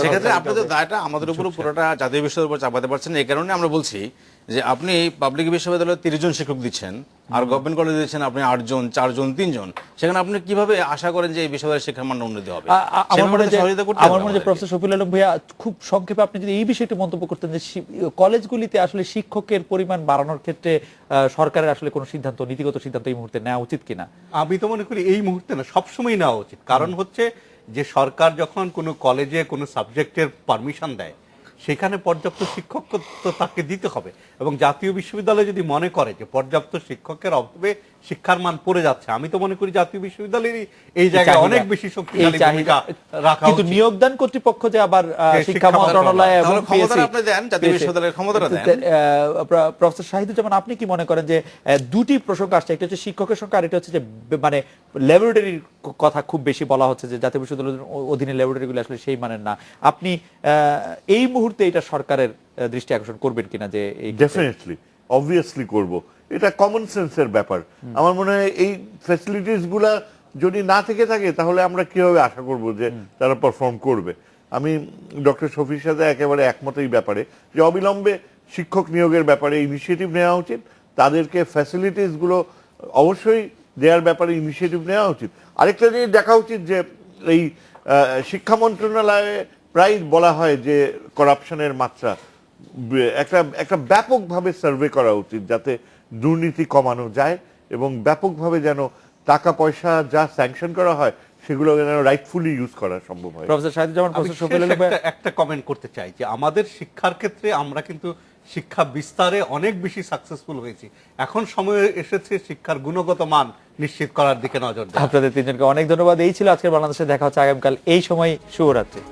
সেক্ষেত্রে আপনি তো দায়টা আমাদের উপর পুরোটা জাতীয় বিশ্ববিদ্যালয়ের উপর চাপাতে পারছেন। এই কারণে আমরা বলছি যে আপনি পাবলিক বিশ্ববিদ্যালয়ে 30 জন শিক্ষক দিচ্ছেন আর গভর্নমেন্ট কলেজে দিচ্ছেন আপনি 8 জন, 4 জন, 3 জন, সেখানে আপনি কিভাবে আশা করেন যে এই বিশ্ববিদ্যালয়ের শিক্ষার মান উন্নতি হবে? আমার মনে হয় প্রফেসর শফিউল আলম ভূঁইয়া, খুব সংক্ষেপে আপনি যদি এই বিষয়টি মন্তব্য করতেন যে কলেজগুলিতে আসলে শিক্ষকের পরিমাণ বাড়ানোর ক্ষেত্রে সরকারের আসলে কোনো সিদ্ধান্ত, নীতিগত সিদ্ধান্ত এই মুহূর্তে নেওয়া উচিত কিনা? আমি তো মনে করি এই মুহূর্তে না, সবসময় নেওয়া উচিত। কারণ হচ্ছে যে সরকার যখন কোনো কলেজে কোনো সাবজেক্টের পারমিশন দেয় সেখানে পর্যাপ্ত শিক্ষক তো তাকে দিতে হবে, এবং জাতীয় বিশ্ববিদ্যালয় যদি মনে করে যে পর্যাপ্ত শিক্ষকের অভাবে শিক্ষার মান পড়ে যাচ্ছে, আমি তো মনে করি জাতীয় বিশ্ববিদ্যালয়েরই এই জায়গায় অনেক বেশি শক্তিশালী ভূমিকা রাখা কিন্তু উচিত। নিয়োগদান কর্তৃপক্ষ যে আবার যে শিক্ষা শিক্ষা মন্ত্রণালয় এবং তাহলে ক্ষমতাটা PSC আপনি দেন, জাতীয় বিশ্ববিদ্যালয়ের ক্ষমতাটা দেন। প্রফেসর শাহিদুজ্জামান, আপনি কি মনে করেন যে দুটি প্রসঙ্গ আসছে, একটা হচ্ছে শিক্ষকের সংখ্যা, আর এটা হচ্ছে যে মানে ল্যাবরেটরির কথা খুব বেশি বলা হচ্ছে যে জাতীয় বিশ্ববিদ্যালয়ের অধীনে ল্যাবরেটরিগুলো আসলে সেই মানের না। আপনি এই মুহূর্তে এটা সরকারের দৃষ্টি আকর্ষণ করবেন কিনা যে এই ডেফিনেটলি, অবভিয়াসলি করব। এটা কমন সেন্সের ব্যাপার। আমার মনে হয় এই ফ্যাসিলিটিস গুলা যদি না থেকে থাকে তাহলে আমরা কিভাবে আশা করব যে তারা পারফর্ম করবে। আমি ডক্টর শফির সাথে একেবারে একমত এই ব্যাপারে যে অবিলম্বে শিক্ষক নিয়োগের ব্যাপারে ইনিশিয়েটিভ নেওয়া উচিত, তাদেরকে ফ্যাসিলিটিস গুলো অবশ্যই দেওয়ার ব্যাপারে ইনিশিয়েটিভ নেওয়া উচিত। আরেকটা জিনিস দেখা উচিত যে এই শিক্ষা মন্ত্রণালয়ে প্রায় বলা হয় যে করাপশনের মাত্রা, একটা ব্যাপকভাবে সার্ভে করা উচিত যাতে দুর্নীতি কমানো যায় এবং ব্যাপকভাবে যেন টাকা পয়সা যা স্যাংশন করা হয় সেগুলো যেন রাইটফুলি ইউজ করা সম্ভব হয়। প্রফেসর শাহিদুজ্জামান, আমি প্রফেসর শেষ শফিউল আলম ভাই, একটা কমেন্ট করতে চাই যে আমাদের শিক্ষার ক্ষেত্রে আমরা কিন্তু শিক্ষা বিস্তারে অনেক বেশি সাকসেসফুল হয়েছি, এখন সময় এসেছে শিক্ষার গুণগত মান নিশ্চিত করার দিকে নজর দেওয়া। আপনাদের তিনজনকে অনেক ধন্যবাদ। এই ছিল আজকের বাংলাদেশে দেখা হচ্ছে আগামীকাল এই সময়। শুভরাত্রি।